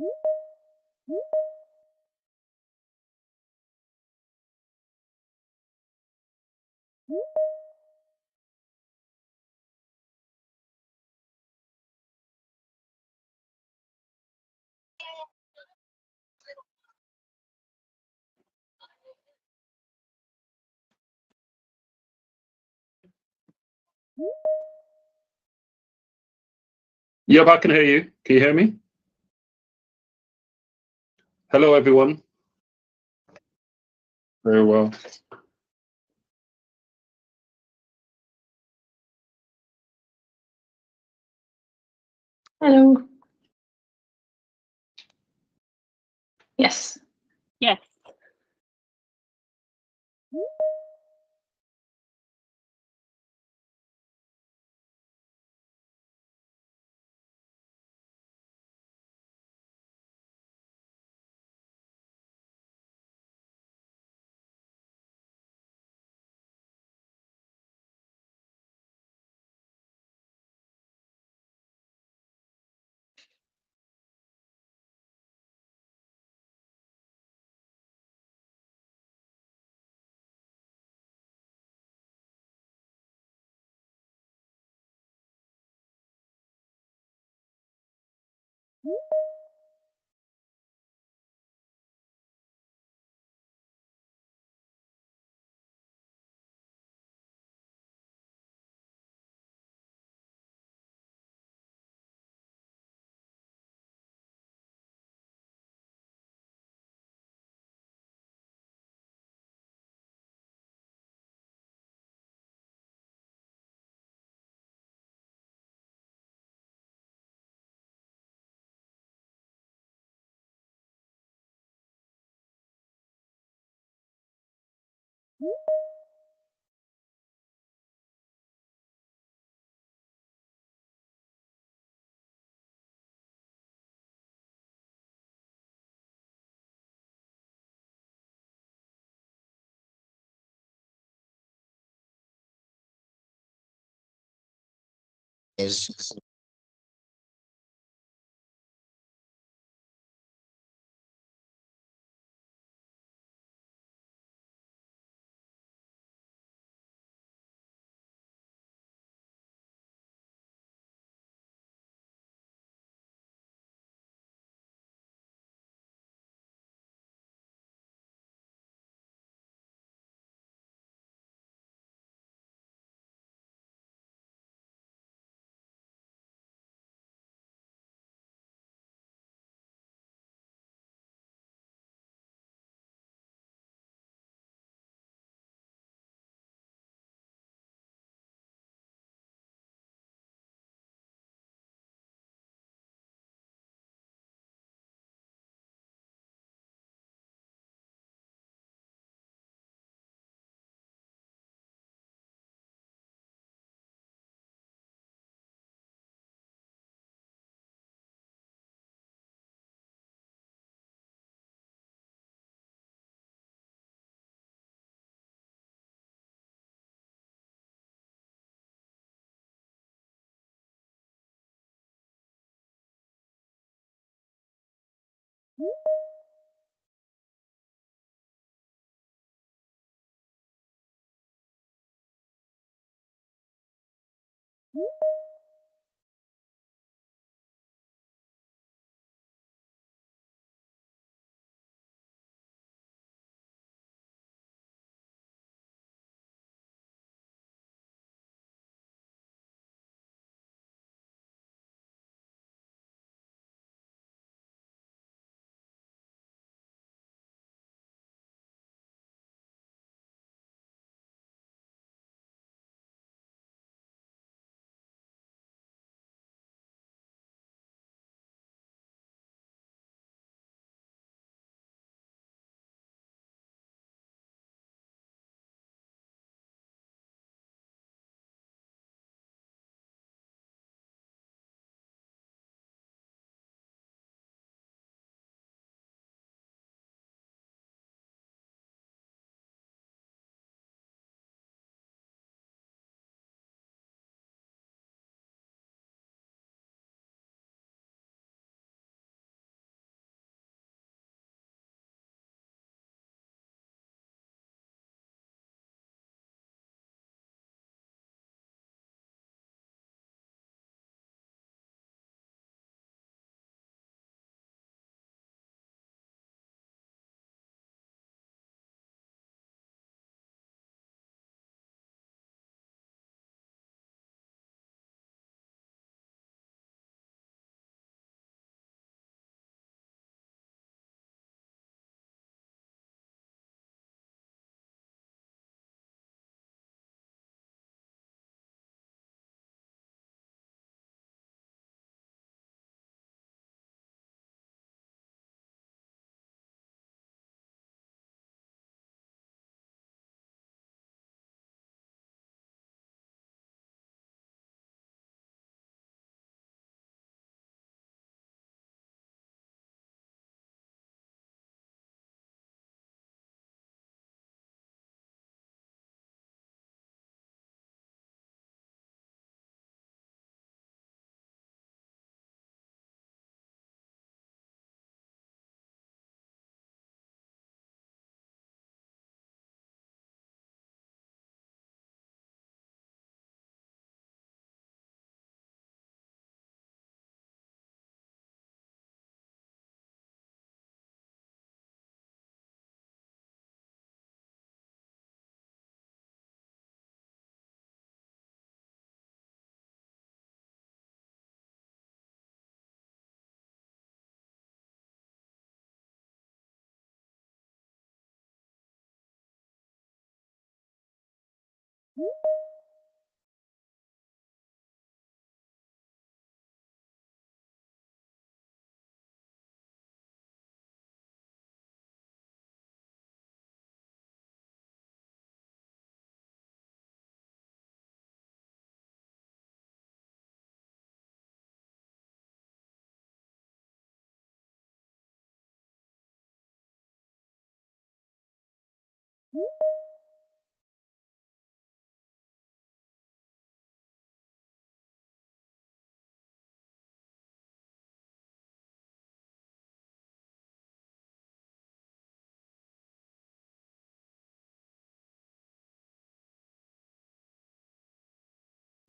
Yep, I can hear you. Can you hear me? Hello, everyone. Very well. Hello. Yes. Yes. Is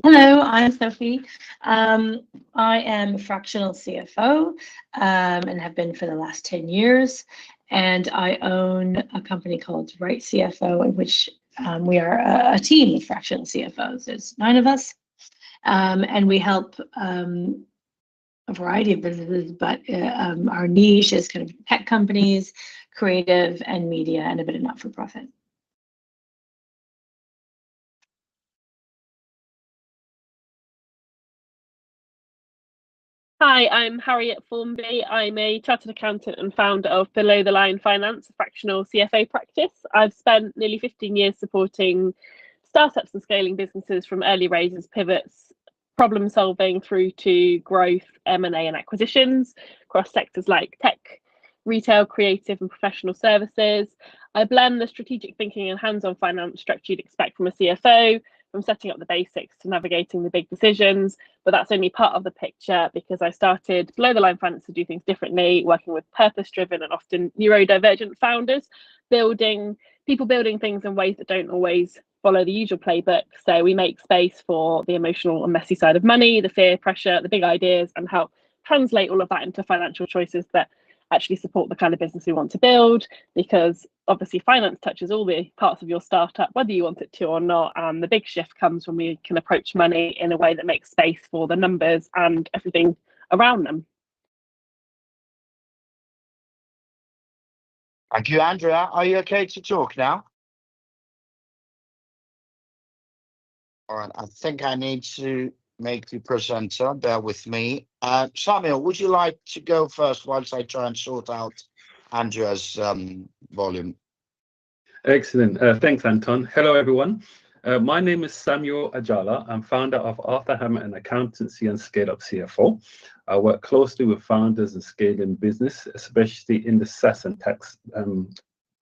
Hello, I'm Sophie. I am a fractional CFO and have been for the last 10 years. And I own a company called Right CFO, in which we are a team of fractional CFOs. There's 9 of us. And we help a variety of businesses, but our niche is kind of tech companies, creative and media, and a bit of not-for-profit. Hi, I'm Harriet Formby. I'm a chartered accountant and founder of Below the Line Finance, a fractional CFA practice. I've spent nearly 15 years supporting startups and scaling businesses from early raises, pivots, problem solving through to growth, M&A and acquisitions across sectors like tech, retail, creative and professional services. I blend the strategic thinking and hands-on finance structure you'd expect from a CFO, from setting up the basics to navigating the big decisions, but that's only part of the picture because I started Below the Line Finance to do things differently, working with purpose-driven and often neurodivergent founders, building things in ways that don't always follow the usual playbook. So we make space for the emotional and messy side of money, the fear, pressure, the big ideas, and help translate all of that into financial choices that actually support the kind of business we want to build, because obviously finance touches all the parts of your startup, whether you want it to or not. And the big shift comes when we can approach money in a way that makes space for the numbers and everything around them. Thank you, Andrea. Are you okay to talk now? All right, I think I need to make the presenter. Bear with me. Samuel, would you like to go first whilst I try and sort out Andrea's volume? Excellent. Thanks, Anton. Hello, everyone. My name is Samuel Ajala. I'm founder of Arthur Hammer and Accountancy and Scale Up CFO. I work closely with founders and scaling business, especially in the SaaS and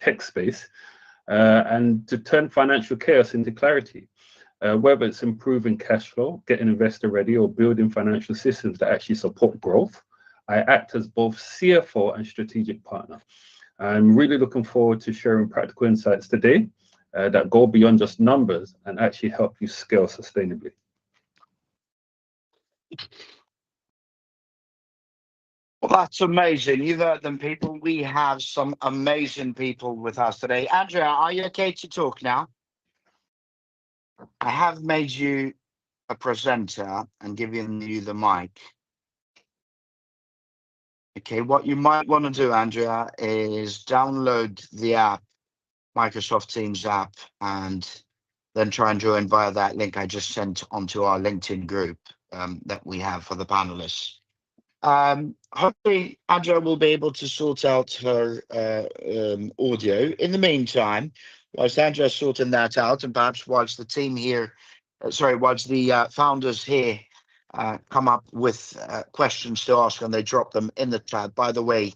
tech space, and to turn financial chaos into clarity. Whether it's improving cash flow, getting investor ready, or building financial systems that actually support growth, I act as both CFO and strategic partner. I'm really looking forward to sharing practical insights today that go beyond just numbers and actually help you scale sustainably. Well, that's amazing. You've heard them, people. We have some amazing people with us today. Andrea, are you okay to talk now? I have made you a presenter and given you the mic. Okay, what you might want to do, Andrea, is download the app, Microsoft Teams app, and then try and join via that link I just sent onto our LinkedIn group that we have for the panelists. Hopefully, Andrea will be able to sort out her audio. In the meantime, whilst Andrea's sorting that out, and perhaps whilst the team here, whilst the founders here come up with questions to ask and they drop them in the chat. By the way,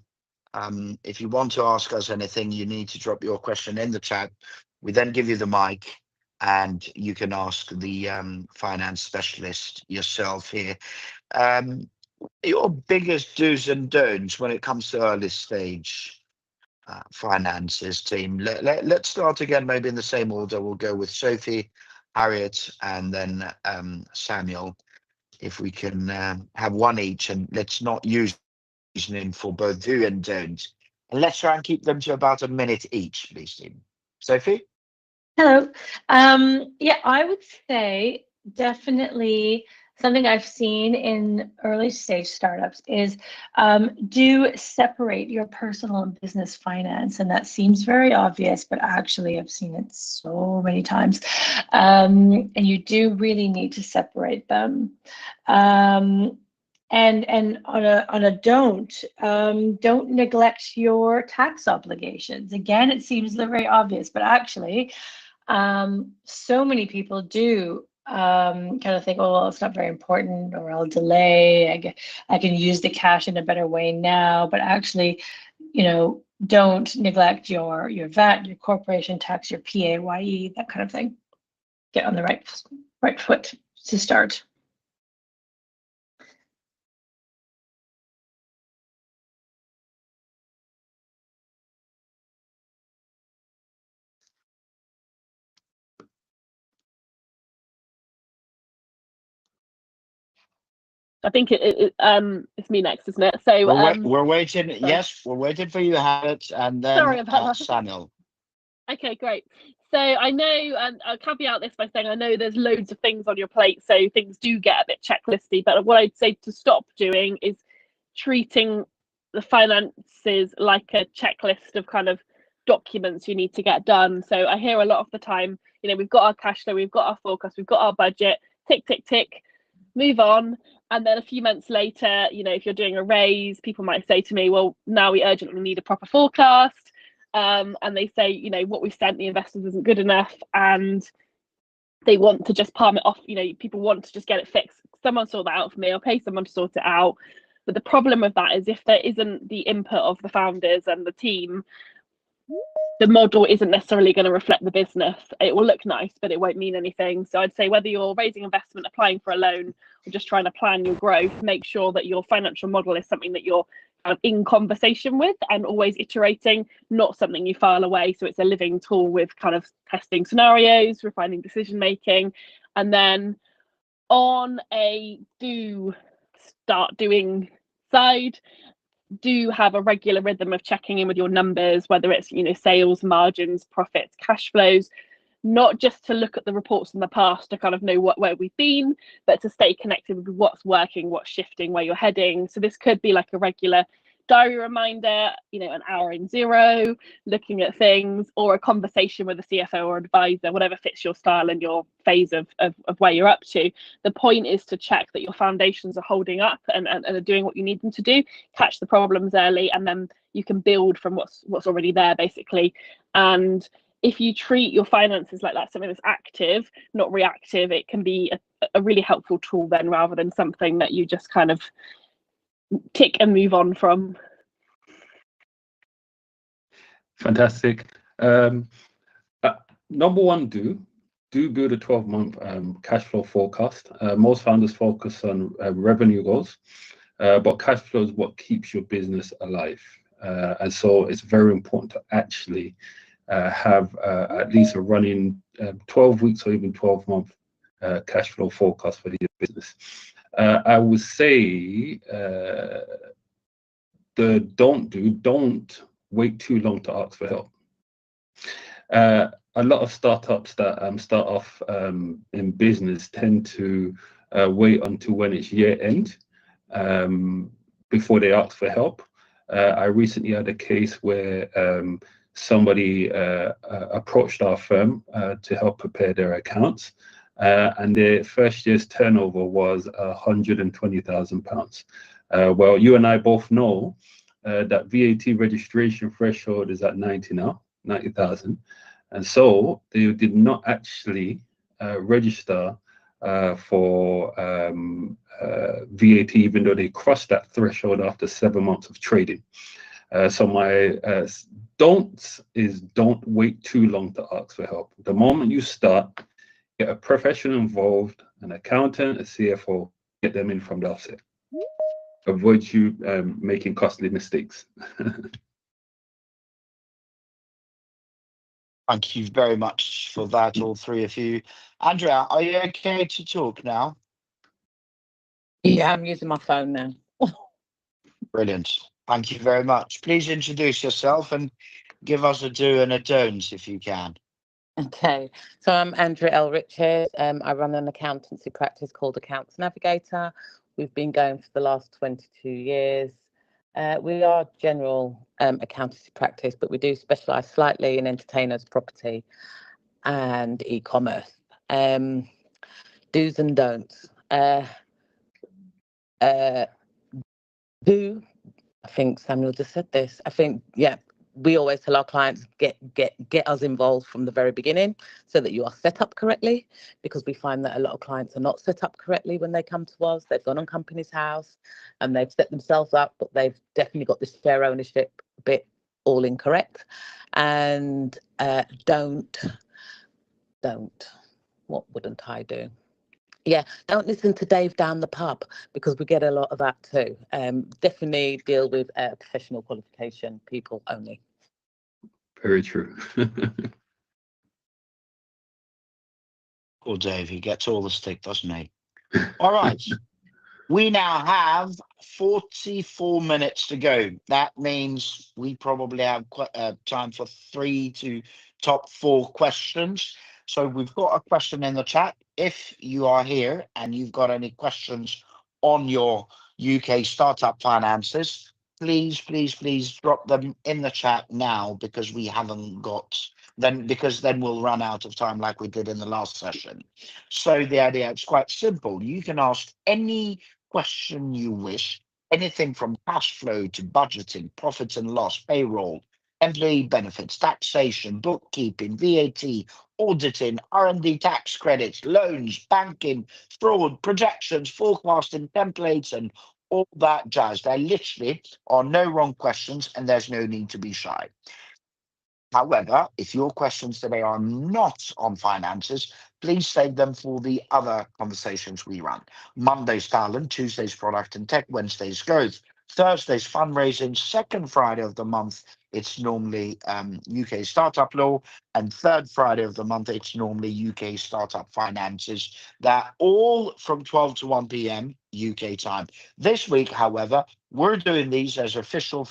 if you want to ask us anything, you need to drop your question in the chat. We then give you the mic and you can ask the finance specialist yourself here. Your biggest do's and don'ts when it comes to early stage finances, team. Let's start again, maybe in the same order. We'll go with Sophie, Harriet, and then Samuel. If we can have one each, and let's not use them for both do and don't. And let's try and keep them to about a minute each, please, team. Sophie? Hello. Yeah, I would say definitely something I've seen in early stage startups is do separate your personal and business finance. And that seems very obvious, but actually I've seen it so many times. And you do really need to separate them. And on a don't neglect your tax obligations. Again, it seems very obvious, but actually so many people do kind of think, oh, well, it's not very important, or I'll delay. I can use the cash in a better way now. But actually, don't neglect your VAT, your corporation tax, your PAYE, that kind of thing. Get on the right foot to start. I think it's me next, isn't it? So we're waiting. Sorry. Yes, we're waiting for you, Harriet, and then Sorry about that. Samuel. Okay, great. So I know, and I'll caveat this by saying I know there's loads of things on your plate, so things do get a bit checklisty. But what I'd say to stop doing is treating the finances like a checklist of kind of documents you need to get done. So I hear a lot of the time, we've got our cash flow, we've got our forecast, we've got our budget, tick, tick, tick, move on. And then a few months later, if you're doing a raise, people might say to me, well, now we urgently need a proper forecast. And they say, what we've sent the investors isn't good enough, and they want to just palm it off. People want to just get it fixed. Someone sort that out for me. I'll pay someone to sort it out. But the problem with that is if there isn't the input of the founders and the team, the model isn't necessarily going to reflect the business. It will look nice, but it won't mean anything. So I'd say whether you're raising investment, applying for a loan, or just trying to plan your growth, make sure that your financial model is something that you're kind of in conversation with and always iterating, not something you file away. So it's a living tool with kind of testing scenarios, refining decision making. And then on a do start doing side, do have a regular rhythm of checking in with your numbers, whether it's sales, margins, profits, cash flows, not just to look at the reports in the past to kind of know where we've been, but to stay connected with what's working, what's shifting, where you're heading. So this could be like a regular diary reminder, an hour in zero, looking at things, or a conversation with a CFO or advisor, whatever fits your style and your phase of where you're up to. The point is to check that your foundations are holding up and are doing what you need them to do, catch the problems early, and then you can build from what's already there, basically. And if you treat your finances like that's something that's active, not reactive, it can be a really helpful tool then, rather than something that you just kind of tick and move on from. Fantastic. Number one, do build a 12-month cash flow forecast. Most founders focus on revenue goals, but cash flow is what keeps your business alive. And so it's very important to actually have at least a running 12 weeks or even 12-month cash flow forecast for your business. I would say don't wait too long to ask for help. A lot of startups that start off in business tend to wait until when it's year end before they ask for help. I recently had a case where somebody approached our firm to help prepare their accounts, and their first year's turnover was £120,000. Well, you and I both know that VAT registration threshold is at 90,000, and so they did not actually register for VAT, even though they crossed that threshold after 7 months of trading. So my don't wait too long to ask for help. The moment you start, get a professional involved, an accountant, a CFO, get them in from the offset. Avoid you making costly mistakes. Thank you very much for that, all three of you. Andrea, are you okay to talk now? Yeah, I'm using my phone now. Brilliant. Thank you very much. Please introduce yourself and give us a do and a don't if you can. Okay, so I'm Andrea L. Richard. I run an accountancy practice called Accounts Navigator. We've been going for the last 22 years. We are general accountancy practice, but we do specialise slightly in entertainers, property, and e-commerce. Do's and don'ts. Do I think Samuel just said this? I think, yeah, we always tell our clients get us involved from the very beginning so that you are set up correctly, because we find that a lot of clients are not set up correctly when they come to us. They've gone on Companies House and they've set themselves up, but they've definitely got this share ownership bit all incorrect. And don't. What wouldn't I do? Yeah, don't listen to Dave down the pub, because we get a lot of that too. Definitely deal with professional qualification people only. Very true. Poor Dave, he gets all the stick, doesn't he? All right. We now have 44 minutes to go. That means we probably have time for 3 to top 4 questions. So we've got a question in the chat. If you are here and you've got any questions on your UK startup finances, please drop them in the chat now, because we haven't got because then we'll run out of time like we did in the last session. So the idea is quite simple. You can ask any question you wish, anything from cash flow to budgeting, profits and loss, payroll, employee benefits, taxation, bookkeeping, VAT, auditing, R&D tax credits, loans, banking, fraud, projections, forecasting, templates, and all that jazz. There literally are no wrong questions, and there's no need to be shy. However, if your questions today are not on finances, please save them for the other conversations we run. Monday's talent, Tuesday's product and tech, Wednesday's growth, Thursday's fundraising, second Friday of the month, it's normally UK startup law, and third Friday of the month, it's normally UK startup finances. They're all from 12 to 1 p.m. UK time. This week, however, we're doing these as official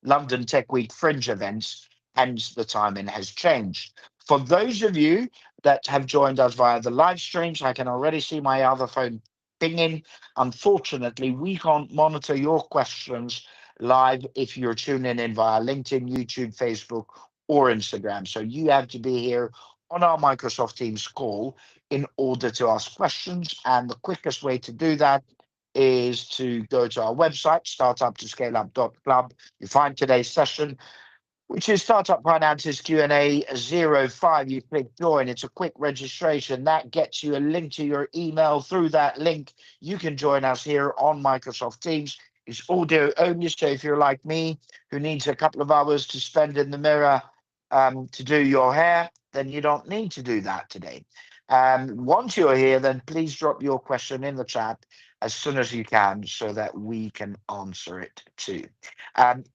London Tech Week fringe events, hence the timing has changed. For those of you that have joined us via the live streams, I can already see my other phone pinging. Unfortunately, we can't monitor your questions live if you're tuning in via LinkedIn, YouTube, Facebook, or Instagram. So you have to be here on our Microsoft Teams call in order to ask questions. And the quickest way to do that is to go to our website, startup2scaleup.club. You find today's session, which is Startup Finances Q&A 05. You click join. It's a quick registration. That gets you a link to your email. Through that link, you can join us here on Microsoft Teams. It's audio only, so if you're like me, who needs a couple of hours to spend in the mirror to do your hair, then you don't need to do that today. Once you're here, then please drop your question in the chat as soon as you can, so that we can answer it too.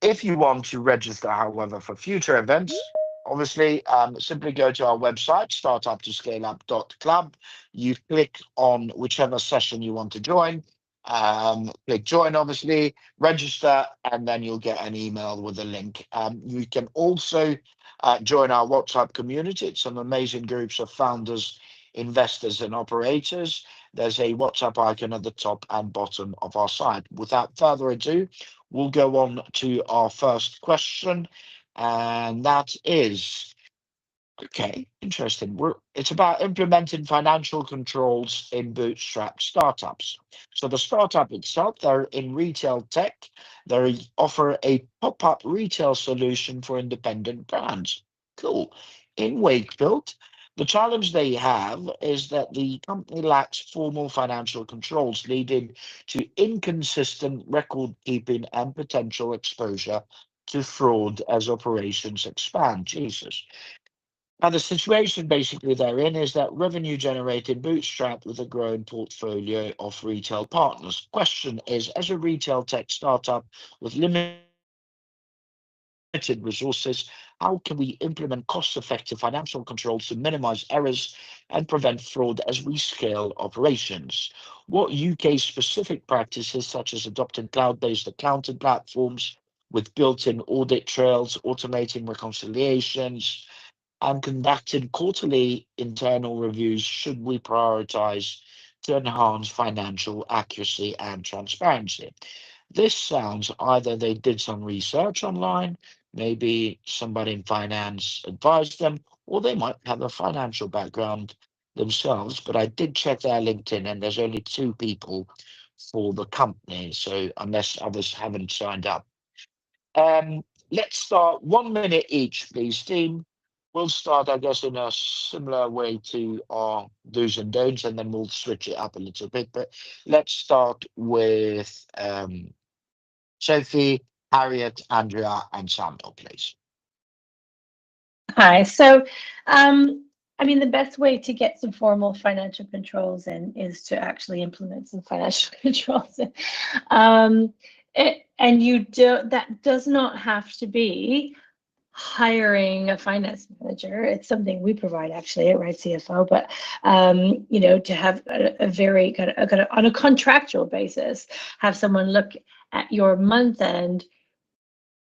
If you want to register, however, for future events, obviously, simply go to our website, startup2scaleup.club. You click on whichever session you want to join. Click join, obviously, register, and then you'll get an email with a link. You can also join our WhatsApp community. It's some amazing groups of founders, investors, and operators. There's a WhatsApp icon at the top and bottom of our site. Without further ado, we'll go on to our first question, and that is, okay, interesting. It's about implementing financial controls in bootstrap startups. So the startup itself, they're in retail tech. They offer a pop-up retail solution for independent brands. Cool. In Wakefield, the challenge they have is that the company lacks formal financial controls, leading to inconsistent record keeping and potential exposure to fraud as operations expand. Jesus. Now, the situation basically they're in is that revenue generated bootstrapped with a growing portfolio of retail partners. Question is, as a retail tech startup with limited resources, how can we implement cost-effective financial controls to minimize errors and prevent fraud as we scale operations? What UK-specific practices, such as adopting cloud-based accounting platforms with built-in audit trails, automating reconciliations, and conducted quarterly internal reviews should we prioritize to enhance financial accuracy and transparency. This sounds either they did some research online, maybe somebody in finance advised them, or they might have a financial background themselves. But I did check their LinkedIn, and there's only 2 people for the company, so unless others haven't signed up. Let's start 1 minute each, please, team. We'll start, I guess, in a similar way to our do's and don'ts, and then we'll switch it up a little bit. But let's start with Sophie, Harriet, Andrea, and Samuel, please. Hi. So, I mean, the best way to get some formal financial controls in is to actually implement some financial controls. That does not have to be hiring a finance manager. It's something we provide actually at Right CFO, but to have a very kind of on a contractual basis, have someone look at your month end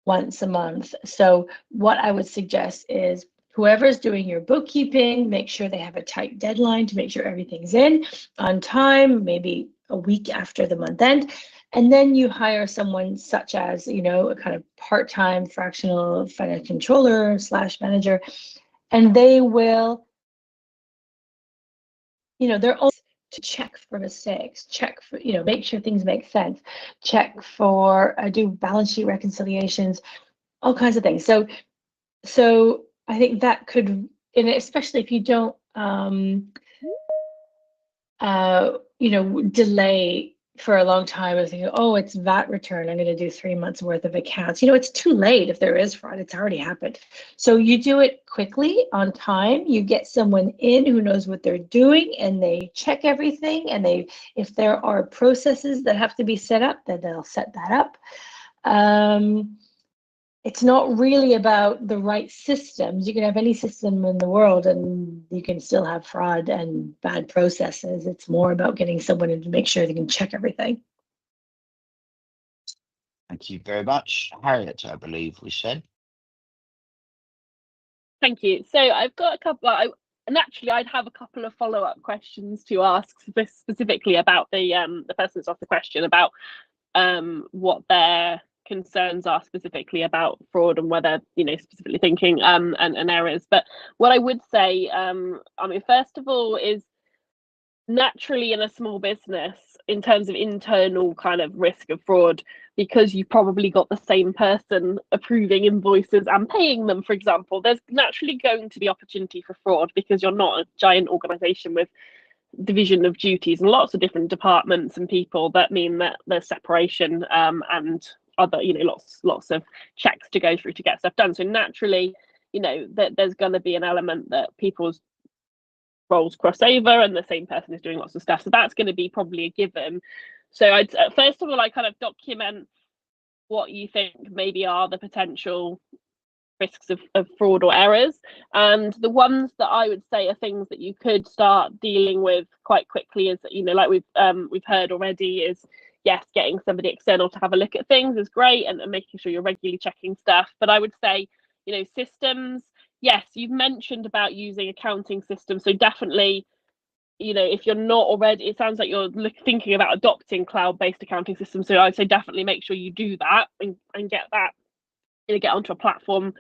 once a month. So what I would suggest is whoever's doing your bookkeeping, make sure they have a tight deadline to make sure everything's in on time, maybe a week after the month end. And then you hire someone such as, a kind of part-time fractional finance controller / manager, and they will, they're all to check for mistakes, check for, make sure things make sense, check for, do balance sheet reconciliations, all kinds of things. So I think that could, and especially if you don't, delay for a long time of thinking, oh, it's VAT return, I'm going to do 3 months worth of accounts. It's too late if there is fraud, it's already happened. So you do it quickly, on time, you get someone in who knows what they're doing, and they check everything, and if there are processes that have to be set up, then they'll set that up. It's not really about the right systems. You can have any system in the world and you can still have fraud and bad processes. It's more about getting someone in to make sure they can check everything. Thank you very much. Harriet, I believe we said. Thank you. So I've got a couple, naturally I'd have a couple of follow-up questions to ask specifically about the person that's asked the question about what their concerns are specifically about fraud and whether specifically thinking and errors. But what I would say, first of all, is naturally in a small business, in terms of internal kind of risk of fraud, because you've probably got the same person approving invoices and paying them, for example, there's naturally going to be opportunity for fraud because you're not a giant organization with division of duties and lots of different departments and people that mean that there's separation and other lots of checks to go through to get stuff done. So naturally that there's going to be an element that people's roles cross over and the same person is doing lots of stuff, so that's going to be probably a given. So I'd first of all I kind of document what you think maybe are the potential risks of fraud or errors, and the ones that I would say are things that you could start dealing with quite quickly is like we've heard already is, yes, getting somebody external to have a look at things is great, and making sure you're regularly checking stuff. But I would say systems, yes, you've mentioned about using accounting systems, so definitely if you're not already, it sounds like you're thinking about adopting cloud-based accounting systems, so I'd say definitely make sure you do that and get that get onto a platform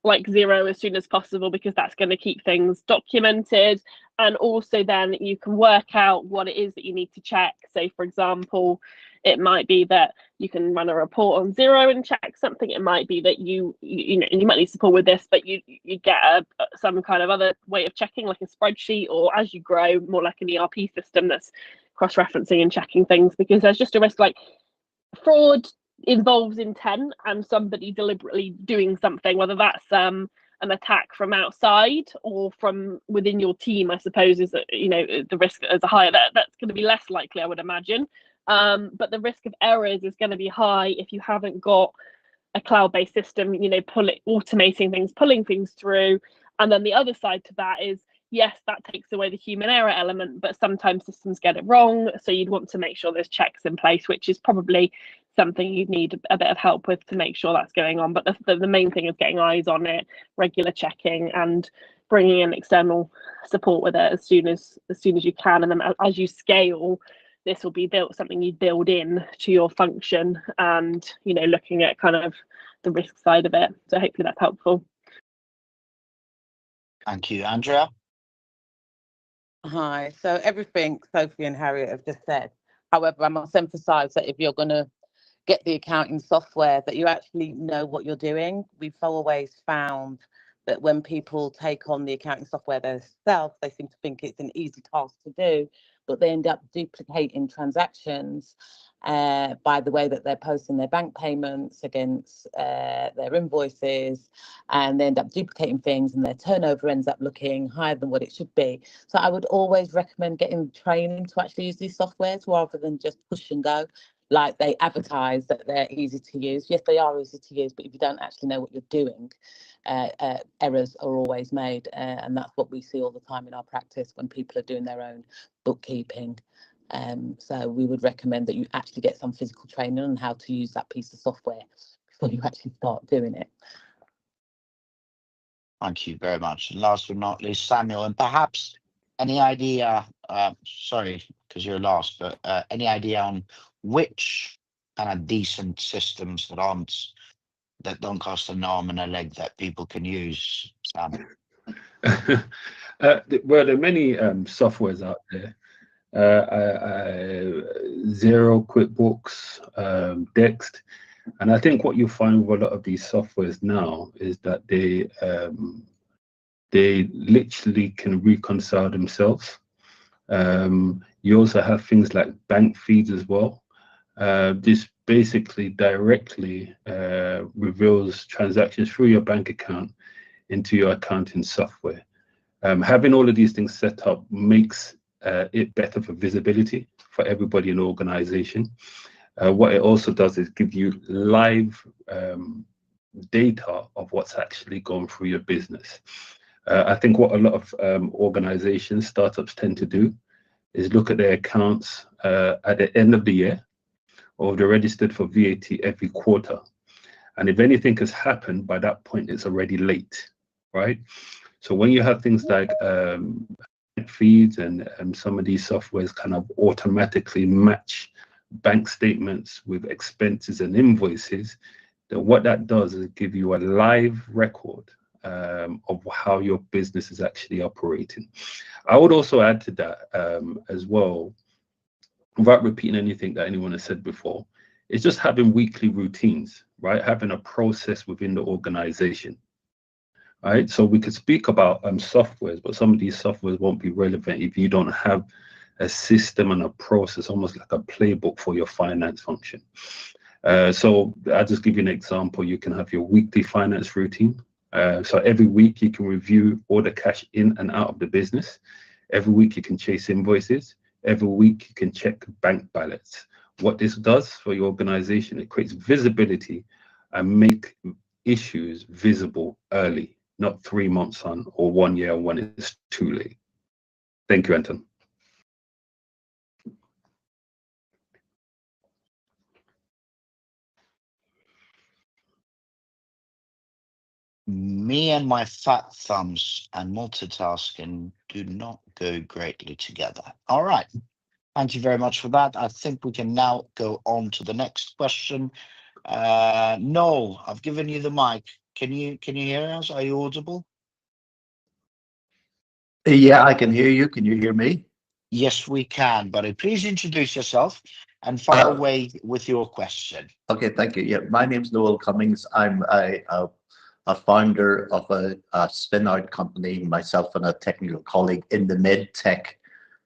like Xero as soon as possible, because that's going to keep things documented. And also then you can work out what it is that you need to check. So for example, it might be that you can run a report on Xero and check something. It might be that you might need support with this, but you get some kind of other way of checking, like a spreadsheet, or as you grow, more like an ERP system that's cross-referencing and checking things, because there's just a risk. Like fraud involves intent and somebody deliberately doing something, whether that's an attack from outside or from within your team, I suppose, is that the risk is higher. That's going to be less likely, I would imagine, but the risk of errors is going to be high if you haven't got a cloud-based system, automating things, pulling things through. And then the other side to that is, yes, that takes away the human error element, but sometimes systems get it wrong, so you'd want to make sure there's checks in place, which is probably something you'd need a bit of help with to make sure that's going on. But the main thing is getting eyes on it, regular checking, and bringing in external support with it as soon as you can, and then as you scale, this will be something you build in to your function, and looking at kind of the risk side of it. So hopefully that's helpful. Thank you, Andrea. Hi. So everything Sophie and Harriet have just said. However, I must emphasise that if you're going to get the accounting software, that you actually know what you're doing. We've always found that when people take on the accounting software themselves, they seem to think it's an easy task to do, but they end up duplicating transactions by the way that they're posting their bank payments against their invoices, and they end up duplicating things, and their turnover ends up looking higher than what it should be. So I would always recommend getting training to actually use these softwares rather than just push and go. Like they advertise that they're easy to use. Yes, they are easy to use, but if you don't actually know what you're doing, errors are always made. And that's what we see all the time in our practice when people are doing their own bookkeeping. So we would recommend that you actually get some physical training on how to use that piece of software before you actually start doing it. Thank you very much. And last but not least, Samuel, and perhaps any idea, sorry, because you're last, but any idea on which kind of decent systems that don't cost an arm and a leg that people can use, Sam? Well, there are many softwares out there. Xero, QuickBooks, Dext. And I think what you find with a lot of these softwares now is that they literally can reconcile themselves. You also have things like bank feeds as well. This basically directly reveals transactions through your bank account into your accounting software. Having all of these things set up makes it better for visibility for everybody in the organization. What it also does is give you live data of what's actually going through your business. I think what a lot of organizations, startups tend to do is look at their accounts at the end of the year, or they're registered for VAT every quarter. And if anything has happened, by that point, it's already late, right? So when you have things like feeds and some of these softwares kind of automatically match bank statements with expenses and invoices, then what that does is give you a live record of how your business is actually operating. I would also add to that as well, without repeating anything that anyone has said before, it's just having weekly routines, right? Having a process within the organization. Right, so we could speak about softwares, but some of these softwares won't be relevant if you don't have a system and a process, almost like a playbook for your finance function. So I'll just give you an example. You can have your weekly finance routine. So every week you can review all the cash in and out of the business. Every week you can chase invoices. Every week you can check bank balance. What this does for your organization, it creates visibility and make issues visible early, not 3 months on or 1 year when it's too late. Thank you, Anton. Me and my fat thumbs and multitasking do not go greatly together. All right. Thank you very much for that. I think we can now go on to the next question. Noel, I've given you the mic. Can you hear us? Are you audible? Yeah, I can hear you. Can you hear me? Yes, we can. But please introduce yourself and fire away with your question. Okay, thank you. Yeah, my name's Noel Cummings. I'm a founder of a spin-out company, myself and a technical colleague in the med-tech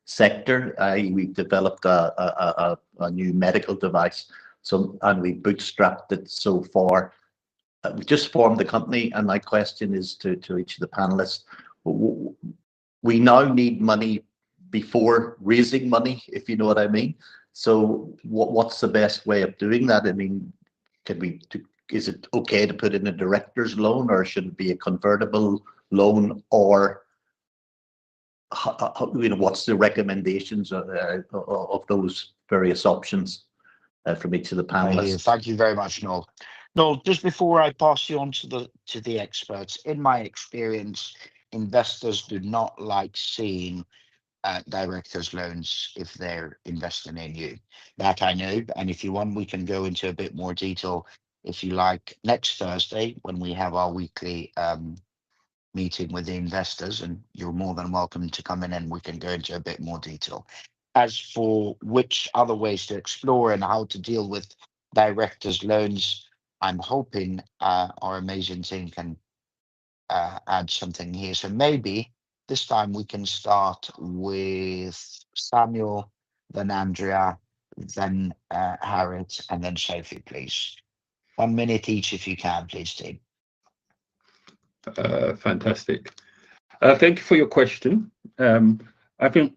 sector. We've developed a new medical device, and we bootstrapped it so far. We just formed the company, and my question is to each of the panelists. We now need money before raising money, if you know what I mean. So what's the best way of doing that? I mean, is it okay to put in a director's loan, or should it be a convertible loan, or what's the recommendations of those various options from each of the panelists? Thank you very much, Noel. Noel, just before I pass you on to the experts, in my experience, investors do not like seeing directors' loans if they're investing in you. That I know. And if you want, we can go into a bit more detail, if you like, next Thursday when we have our weekly meeting with the investors, and you're more than welcome to come in and we can go into a bit more detail. As for which other ways to explore and how to deal with directors' loans, I'm hoping our amazing team can add something here. So maybe this time we can start with Samuel, then Andrea, then Harriet, and then Sophie, please. 1 minute each if you can, please, team. Fantastic. Thank you for your question. I think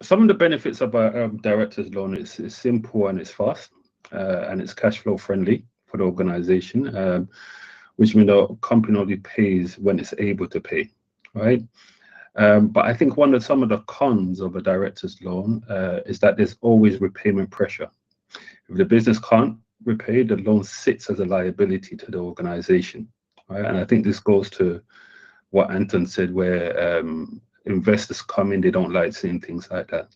some of the benefits of a director's loan is simple and it's fast and it's cash flow friendly for the organization, which means the company only pays when it's able to pay, right? But I think some of the cons of a director's loan is that there's always repayment pressure. If the business can't repay, the loan sits as a liability to the organization, right? And I think this goes to what Anton said, where investors come in, they don't like seeing things like that.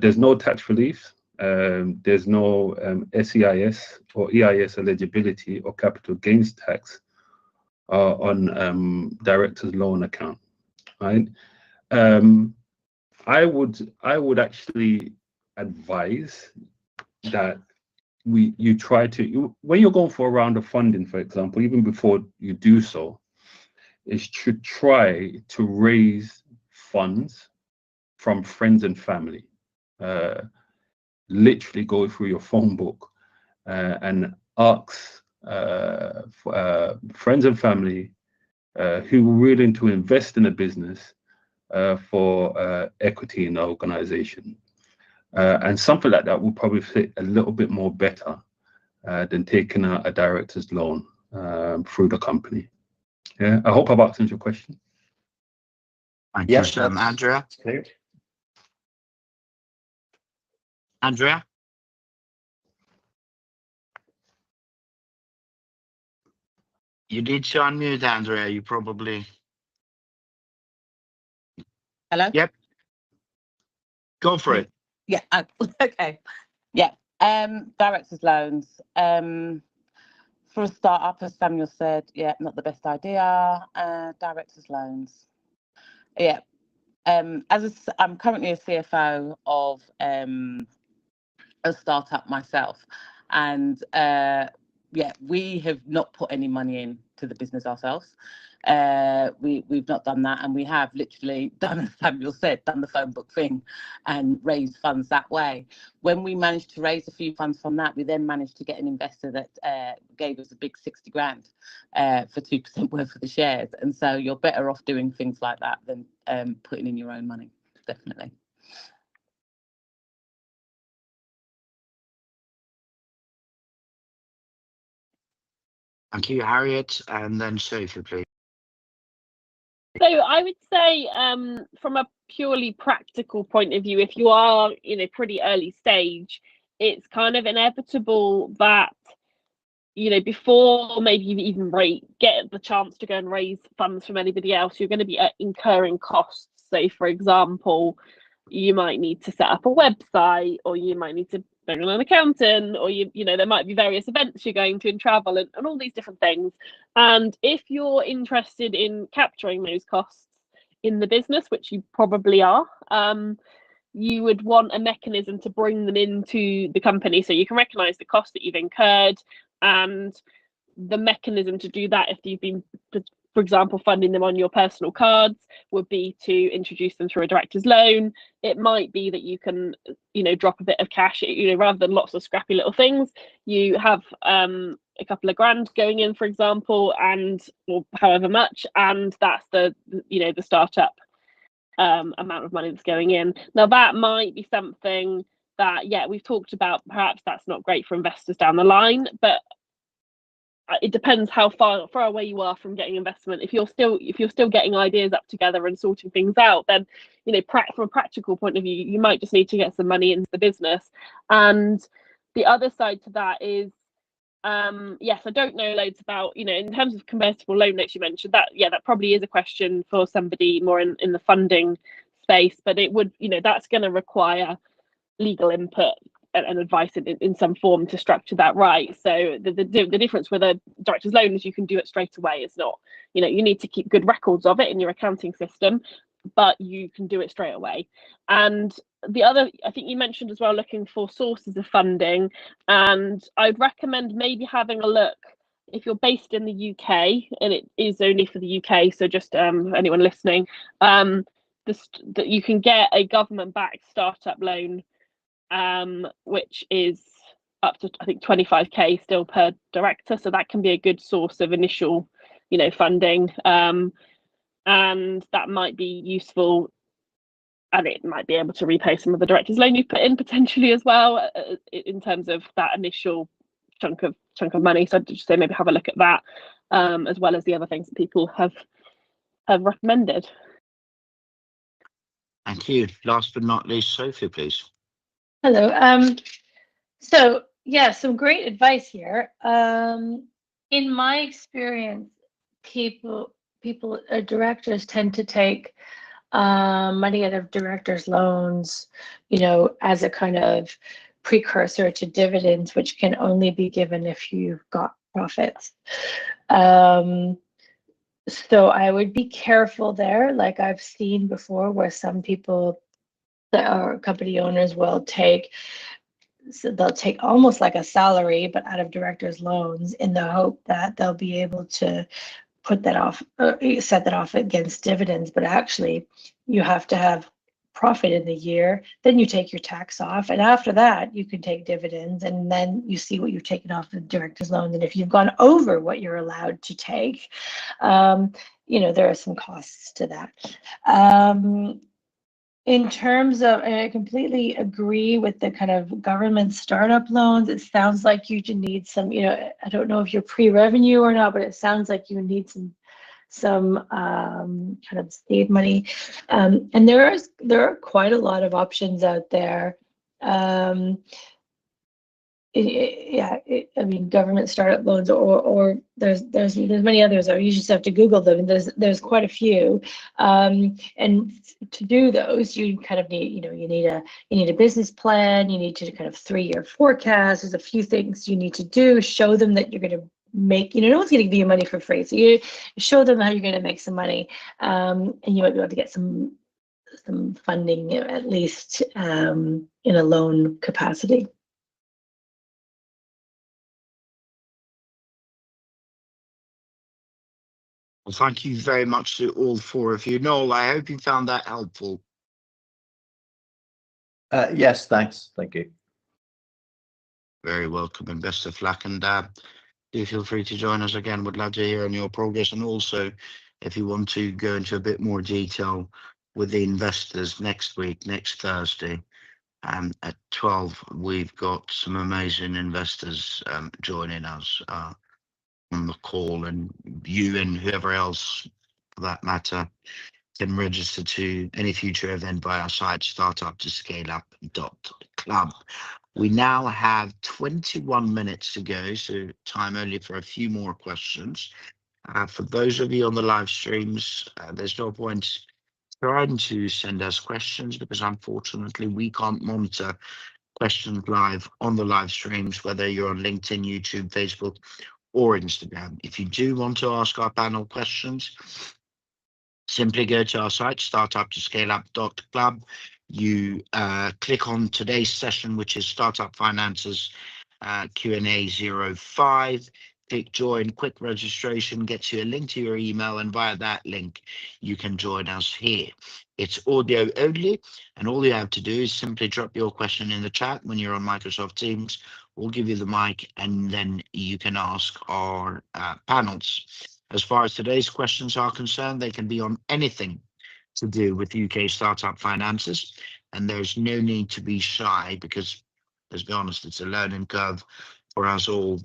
There's no tax relief. There's no SEIS or EIS eligibility or capital gains tax on director's loan account, right? I would actually advise that you try to, when you're going for a round of funding, for example, even before you do so, is to try to raise funds from friends and family. Literally go through your phone book and ask friends and family who are willing to invest in a business for equity in the organization. And something like that will probably fit a little bit more better than taking a director's loan through the company. Yeah, I hope I've answered your question. Yes, Andrea. Clear. Andrea? You need to unmute, Andrea. You probably. Hello? Yep. Go for it. Yeah, okay. Yeah. Directors' loans. For a startup, as Samuel said, yeah, not the best idea. Directors' loans. Yeah. I'm currently a CFO of a startup myself, and yeah, we have not put any money into the business ourselves. We've not done that, and we have literally done, as Samuel said, done the phone book thing and raised funds that way. When we managed to raise a few funds from that, we then managed to get an investor that gave us a big 60 grand for 2% worth of the shares. And so you're better off doing things like that than putting in your own money, definitely. Thank you, Harriet, and then Sophie, please. So I would say, from a purely practical point of view, if you are in a pretty early stage, it's kind of inevitable that, before maybe you even get the chance to go and raise funds from anybody else, you're going to be incurring costs. So, for example, you might need to set up a website, or you might need to bring on an accountant, or there might be various events you're going to and travel and all these different things. And if you're interested in capturing those costs in the business, which you probably are, you would want a mechanism to bring them into the company so you can recognize the cost that you've incurred. And the mechanism to do that, if you've been, for example, funding them on your personal cards, would be to introduce them through a director's loan. It might be that you can, drop a bit of cash, rather than lots of scrappy little things, you have a couple of grand going in, for example, or however much, and that's the startup amount of money that's going in. Now, that might be something that, yeah, we've talked about. Perhaps that's not great for investors down the line, but it depends how far away you are from getting investment. If you're still getting ideas up together and sorting things out, then from a practical point of view, you might just need to get some money into the business. And the other side to that is, Yes, I don't know loads about, in terms of convertible loan notes you mentioned, that probably is a question for somebody more in the funding space, but it would, that's going to require legal input and advice in some form to structure that right. So the difference with a director's loan is you can do it straight away. It's not, you need to keep good records of it in your accounting system, but you can do it straight away. And the other, I think you mentioned as well, looking for sources of funding, and I'd recommend maybe having a look if you're based in the UK, and it is only for the UK, so just anyone listening, that you can get a government-backed startup loan, which is up to, I think, 25k still per director, so that can be a good source of initial, funding, and that might be useful, and it might be able to repay some of the director's loan you put in potentially as well, in terms of that initial chunk of money. So I'd just say maybe have a look at that, as well as the other things that people have recommended. Thank you. Last but not least, Sophie, please. Hello. So yeah, some great advice here. In my experience, directors tend to take money out of directors' loans, as a kind of precursor to dividends, which can only be given if you've got profits. So I would be careful there. Like I've seen before, where some people that are company owners will take. So they'll take almost like a salary, but out of directors' loans, in the hope that they'll be able to put that off, set that off against dividends. But actually, you have to have profit in the year, then you take your tax off, and after that, you can take dividends, and then you see what you've taken off the director's loan. And if you've gone over what you're allowed to take, there are some costs to that. In terms of, and I completely agree with the kind of government startup loans. It sounds like you need some, I don't know if you're pre-revenue or not, but it sounds like you need some kind of seed money. And there are quite a lot of options out there. I mean, government startup loans, or there's many others, or you just have to Google them, and there's quite a few. And to do those, you kind of need, you need a business plan, you need to kind of 3-year forecast. There's a few things you need to do, show them that you're going to make, no one's going to give you money for free, so you show them how you're going to make some money, and you might be able to get some funding, at least in a loan capacity. Well, thank you very much to all 4 of you. Noel, I hope you found that helpful. Yes, thanks. Thank you. Very welcome, and best of luck. And do feel free to join us again. Would love to hear on your progress. And also, if you want to go into a bit more detail with the investors next week, next Thursday, at 12, we've got some amazing investors joining us on the call, and you and whoever else, for that matter, can register to any future event by our site, startup2scaleup.club. We now have 21 minutes to go, so time only for a few more questions. For those of you on the live streams, there's no point trying to send us questions, because unfortunately we can't monitor questions live on the live streams, whether you're on LinkedIn, YouTube, Facebook, or Instagram. If you do want to ask our panel questions, simply go to our site, startup2scaleup.club. You click on today's session, which is Startup Finances Q&A 05. Click join, quick registration gets you a link to your email, and via that link, you can join us here. It's audio only, and all you have to do is simply drop your question in the chat when you're on Microsoft Teams. We'll give you the mic, and then you can ask our panels. As far as today's questions are concerned, they can be on anything to do with UK startup finances, and there's no need to be shy, because, let's be honest, it's a learning curve for us all.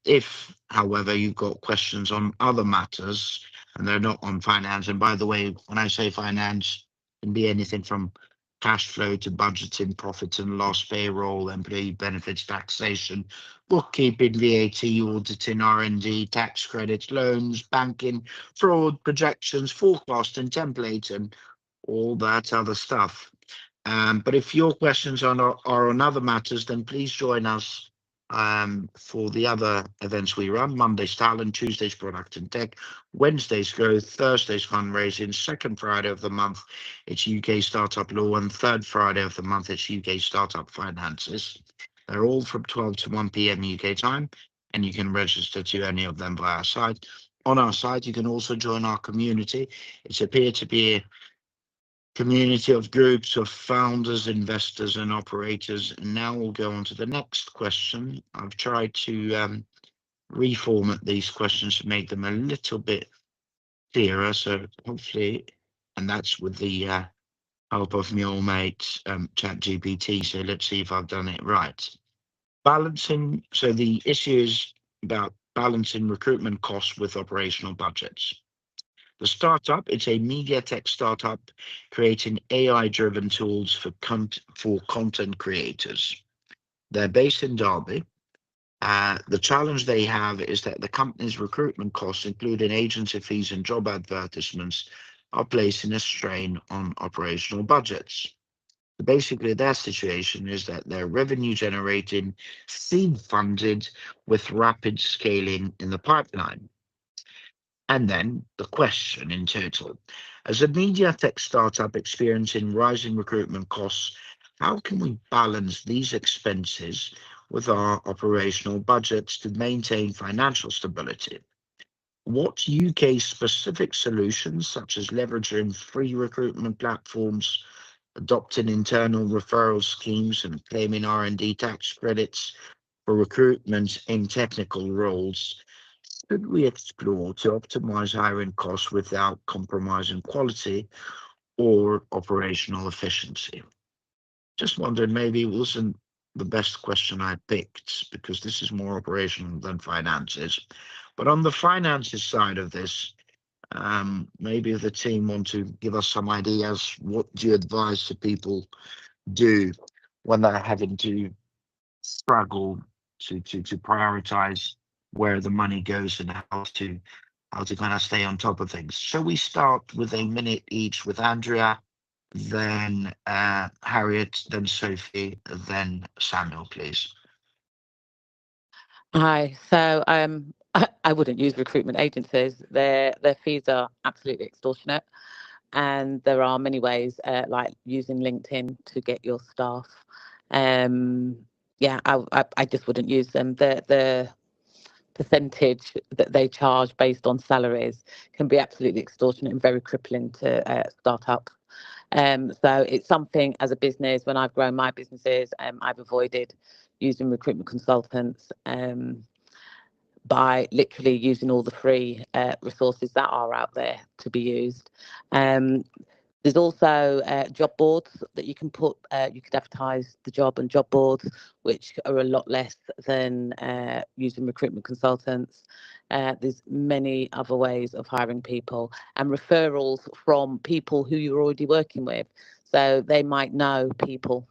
If, however, you've got questions on other matters and they're not on finance, and by the way, when I say finance, it can be anything from cash flow to budgeting, profit and loss, payroll, employee benefits, taxation, bookkeeping, VAT, auditing, R&D, tax credits, loans, banking, fraud, projections, forecasting, template, and all that other stuff. But if your questions are on other matters, then please join us for the other events we run. Monday's Talent, Tuesday's Product and Tech, Wednesday's Growth, Thursday's Fundraising, second Friday of the month it's UK Startup Law, and third Friday of the month it's UK Startup Finances. They're all from 12 to 1 p.m. UK time, and you can register to any of them via our site. On our site, you can also join our community. It's a peer-to-peer community of groups of founders, investors, and operators. And now we'll go on to the next question. I've tried to reformat these questions to make them a little bit clearer. So hopefully, and that's with the help of my old mate, ChatGPT. So let's see if I've done it right. Balancing. So the issue is about balancing recruitment costs with operational budgets. The startup, it's a media tech startup creating AI-driven tools for content creators. They're based in Derby. The challenge they have is that the company's recruitment costs, including agency fees and job advertisements, are placing a strain on operational budgets. Basically, their situation is that they're revenue generating, seed funded, with rapid scaling in the pipeline. And then the question in total, as a media tech startup experiencing rising recruitment costs, how can we balance these expenses with our operational budgets to maintain financial stability? What UK specific solutions, such as leveraging free recruitment platforms, adopting internal referral schemes, and claiming R&D tax credits for recruitment in technical roles, should we explore to optimize hiring costs without compromising quality or operational efficiency? Just wondered, maybe it wasn't the best question I picked, because this is more operational than finances. But on the finances side of this, maybe if the team want to give us some ideas, what do you advise to people do when they're having to struggle to prioritize where the money goes and how to kind of stay on top of things? Shall we start with a minute each with Andrea, then Harriet, then Sophie, then Samuel, please? Hi. So I wouldn't use recruitment agencies. Their fees are absolutely extortionate, and there are many ways, like using LinkedIn to get your staff. Yeah, I just wouldn't use them. The percentage that they charge based on salaries can be absolutely extortionate and very crippling to startups. So it's something as a business, when I've grown my businesses, I've avoided using recruitment consultants by literally using all the free resources that are out there to be used. There's also job boards that you can put, you could advertise the job on job boards, which are a lot less than using recruitment consultants. There's many other ways of hiring people, and referrals from people who you're already working with. So they might know people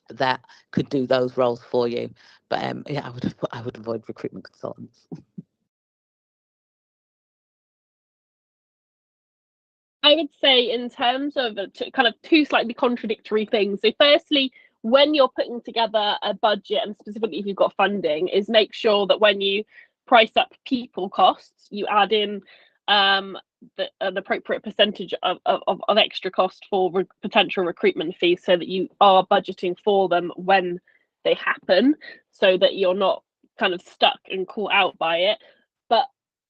that could do those roles for you. But yeah, I would avoid recruitment consultants. I would say, in terms of kind of two slightly contradictory things. So firstly, when you're putting together a budget, and specifically if you've got funding, is make sure that when you price up people costs, you add in an appropriate percentage of extra cost for potential recruitment fees, so that you are budgeting for them when they happen, so that you're not kind of stuck and caught out by it. But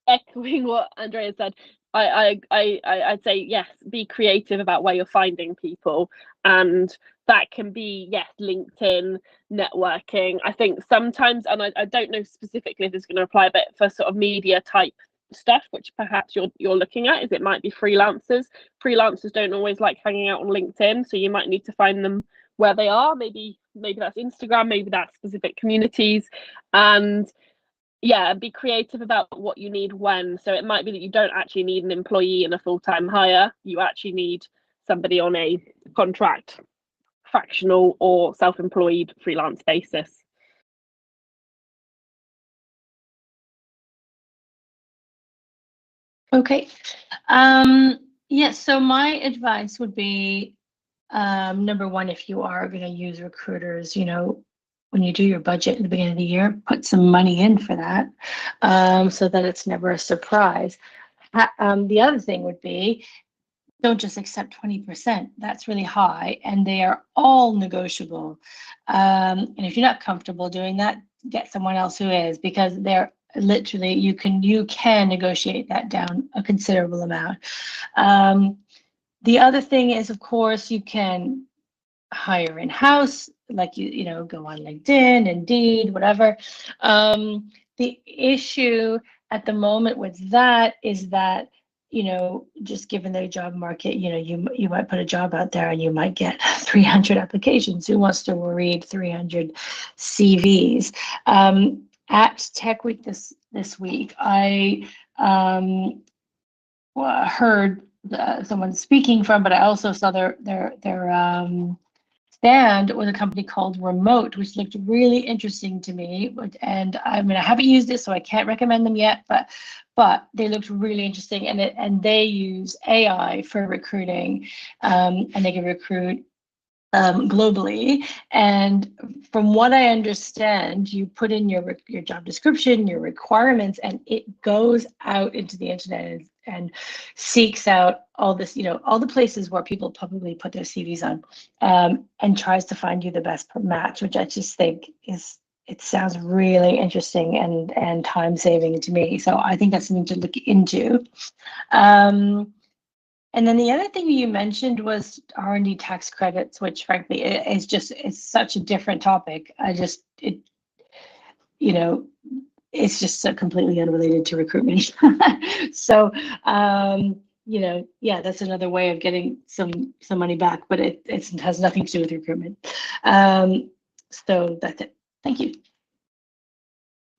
echoing what Andrea said, I'd say yes, be creative about where you're finding people, and that can be, yes, LinkedIn, networking. I think sometimes, and I don't know specifically if this is going to apply, but for sort of media type stuff, which perhaps you're looking at, is it might be freelancers. Freelancers don't always like hanging out on LinkedIn, so you might need to find them where they are. Maybe that's Instagram, maybe that's specific communities, and yeah, be creative about what you need when. So it might be that you don't actually need an employee in a full-time hire. You actually need somebody on a contract, fractional or self-employed freelance basis. Okay. Yes, so my advice would be, number one, if you are going to use recruiters, when you do your budget in the beginning of the year, put some money in for that, so that it's never a surprise. The other thing would be, don't just accept 20%. That's really high, and they are all negotiable. And if you're not comfortable doing that, get someone else who is, because they're literally, you can negotiate that down a considerable amount. The other thing is, of course, you can hire in-house, like go on LinkedIn, Indeed, whatever. The issue at the moment with that is that, just given the job market, you might put a job out there and you might get 300 applications. Who wants to read 300 CVs? At Tech Week this week, I heard someone speaking from, but I also saw their stand with a company called Remote, which looked really interesting to me. And I haven't used it, so I can't recommend them yet, but they looked really interesting, and they use AI for recruiting, and they can recruit globally. And from what I understand, you put in your job description, your requirements, and it goes out into the internet and seeks out all this, all the places where people probably put their CVs on, and tries to find you the best match, which I just think it sounds really interesting and time saving to me. So I think that's something to look into. And then the other thing you mentioned was R&D tax credits, which frankly is such a different topic. It's just so completely unrelated to recruitment. So, that's another way of getting some money back, but it has nothing to do with recruitment. So that's it. Thank you.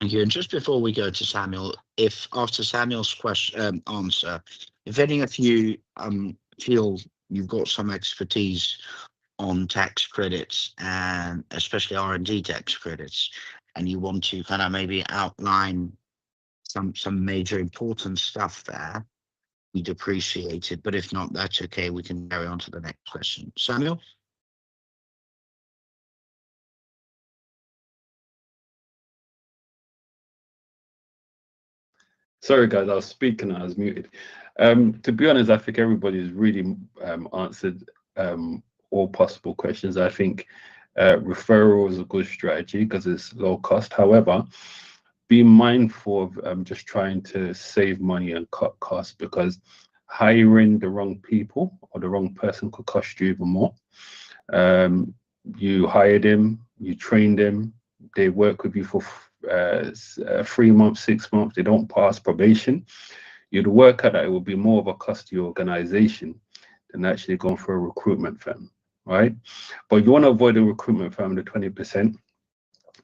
Thank you. And just before we go to Samuel, if after Samuel's answer, if any of you feel you've got some expertise on tax credits, and especially R&D tax credits, and you want to kind of maybe outline some major important stuff there, we'd appreciate it. But if not, that's okay. We can carry on to the next question. Samuel? Sorry, guys, I was speaking and I was muted. To be honest, I think everybody's really answered all possible questions. I think referral is a good strategy because it's low cost. However, be mindful of just trying to save money and cut costs, because hiring the wrong people or the wrong person could cost you even more. You hire them, you train them, they work with you for 3 months, 6 months, they don't pass probation. You'd work out that it would be more of a cost to your organization than actually going for a recruitment firm, right? But if you want to avoid a recruitment firm, the 20%,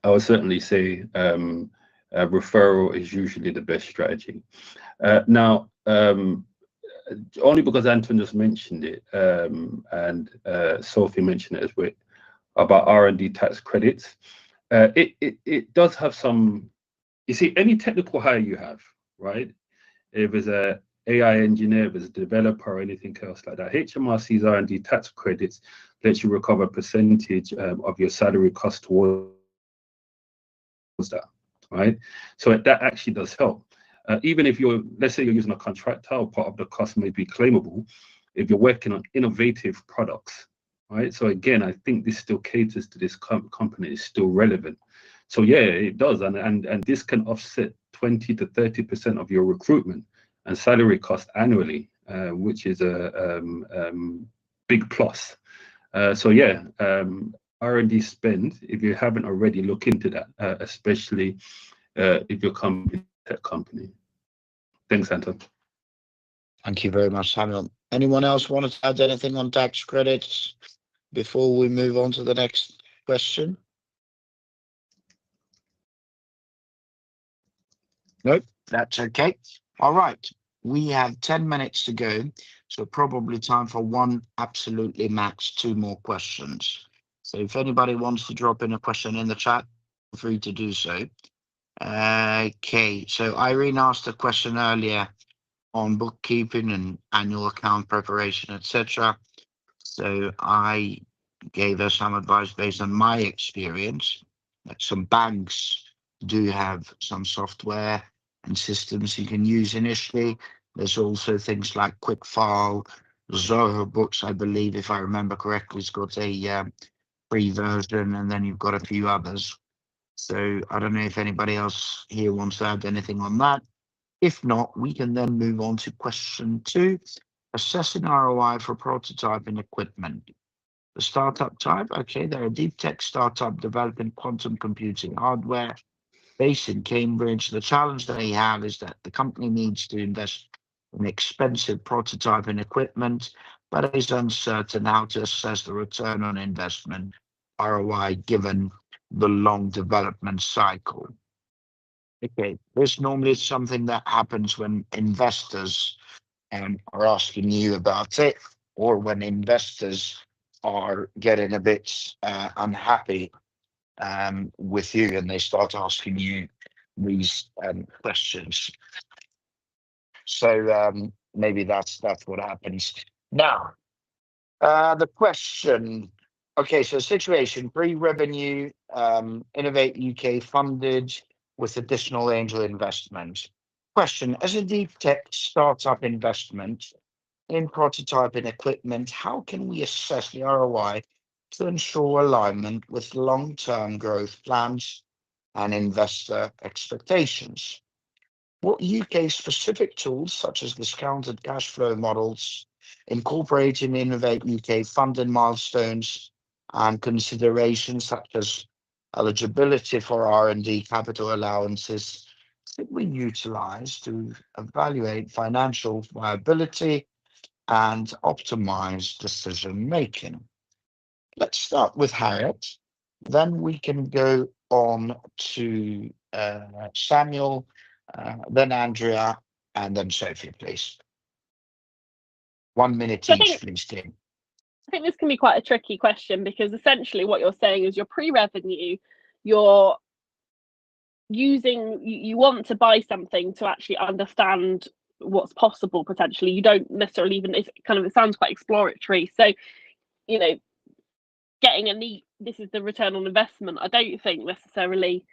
I would certainly say referral is usually the best strategy. Now, only because Anton just mentioned it, and Sophie mentioned it as well, about R&D tax credits. It does have some, you see, any technical hire you have, right? If it's a AI engineer, if it's a developer or anything else like that, HMRC's R&D tax credits lets you recover a percentage of your salary cost towards that, right? So that actually does help. Even if let's say you're using a contractor, or part of the cost may be claimable, if you're working on innovative products, right? So again, I think this still caters to this company, is still relevant. So yeah, it does, and this can offset 20 to 30% of your recruitment and salary cost annually, which is a big plus. So yeah, R&D spend, if you haven't already, look into that, especially if you're a tech company. Thanks, Anton. Thank you very much, Samuel. Anyone else want to add anything on tax credits before we move on to the next question? Nope, that's okay. All right. we have 10 minutes to go, so probably time for one, absolutely max 2 more questions. So if anybody wants to drop in a question in the chat, feel free to do so. Okay, so Irene asked a question earlier on bookkeeping and annual account preparation, etc. So I gave her some advice based on my experience that some banks do have some software and systems you can use initially. There's also things like QuickFile, Zoho Books, I believe, if I remember correctly, it's got a free version, and then you've got a few others. So I don't know if anybody else here wants to add anything on that. If not, we can then move on to question 2, assessing ROI for prototyping equipment. The startup type, okay, they're a deep tech startup developing quantum computing hardware based in Cambridge. The challenge they have is that the company needs to invest in expensive prototyping equipment, but is uncertain how to assess the return on investment, ROI, given the long development cycle. Okay, this normally is something that happens when investors are asking you about it, or when investors are getting a bit unhappy with you, and they start asking you these questions. So maybe that's what happens. Now, the question. Okay, so situation: pre-revenue, Innovate UK funded with additional angel investment. Question: as a deep tech startup investment in prototyping equipment, how can we assess the ROI to ensure alignment with long-term growth plans and investor expectations? What UK-specific tools, such as discounted cash flow models, incorporating Innovate UK funding milestones and considerations such as eligibility for R&D capital allowances, should we utilize to evaluate financial viability and optimize decision making? Let's start with Harriet, then we can go on to Samuel, then Andrea, and then Sophie, please. 1 minute each, please, Tim. I think this can be quite a tricky question, because essentially what you're saying is your pre-revenue, you're using, you want to buy something to actually understand what's possible potentially. You don't necessarily even, it sounds quite exploratory. So, you know, getting a neat, this is the return on investment, I don't think necessarily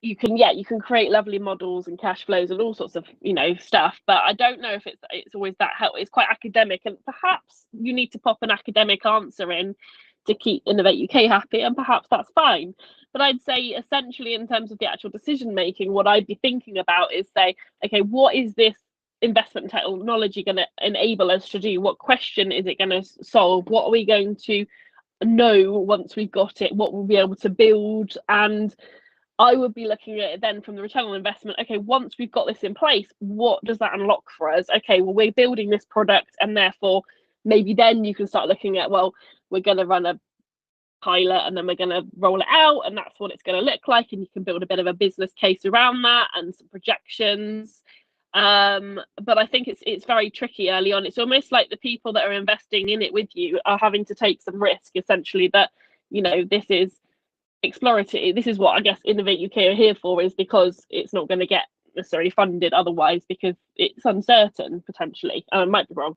you can create lovely models and cash flows and all sorts of, you know, stuff, but I don't know if it's always that helpful. It's quite academic, and perhaps you need to pop an academic answer in to keep Innovate UK happy, and perhaps that's fine. But I'd say essentially in terms of the actual decision making, what I'd be thinking about is say, okay, what is this investment technology going to enable us to do? What question is it going to solve? What are we going to know once we've got it? What we'll be able to build? And I would be looking at it then from the return on investment. Okay, once we've got this in place, what does that unlock for us? Okay, well, we're building this product, and therefore maybe then you can start looking at, well, we're going to run a pilot and then we're going to roll it out, and that's what it's going to look like, and you can build a bit of a business case around that and some projections. But I think it's very tricky early on. It's almost like the people that are investing in it with you are having to take some risk, essentially, that, you know, this is exploratory. This is what I guess Innovate UK are here for, is because it's not going to get necessarily funded otherwise, because it's uncertain potentially. I might be wrong.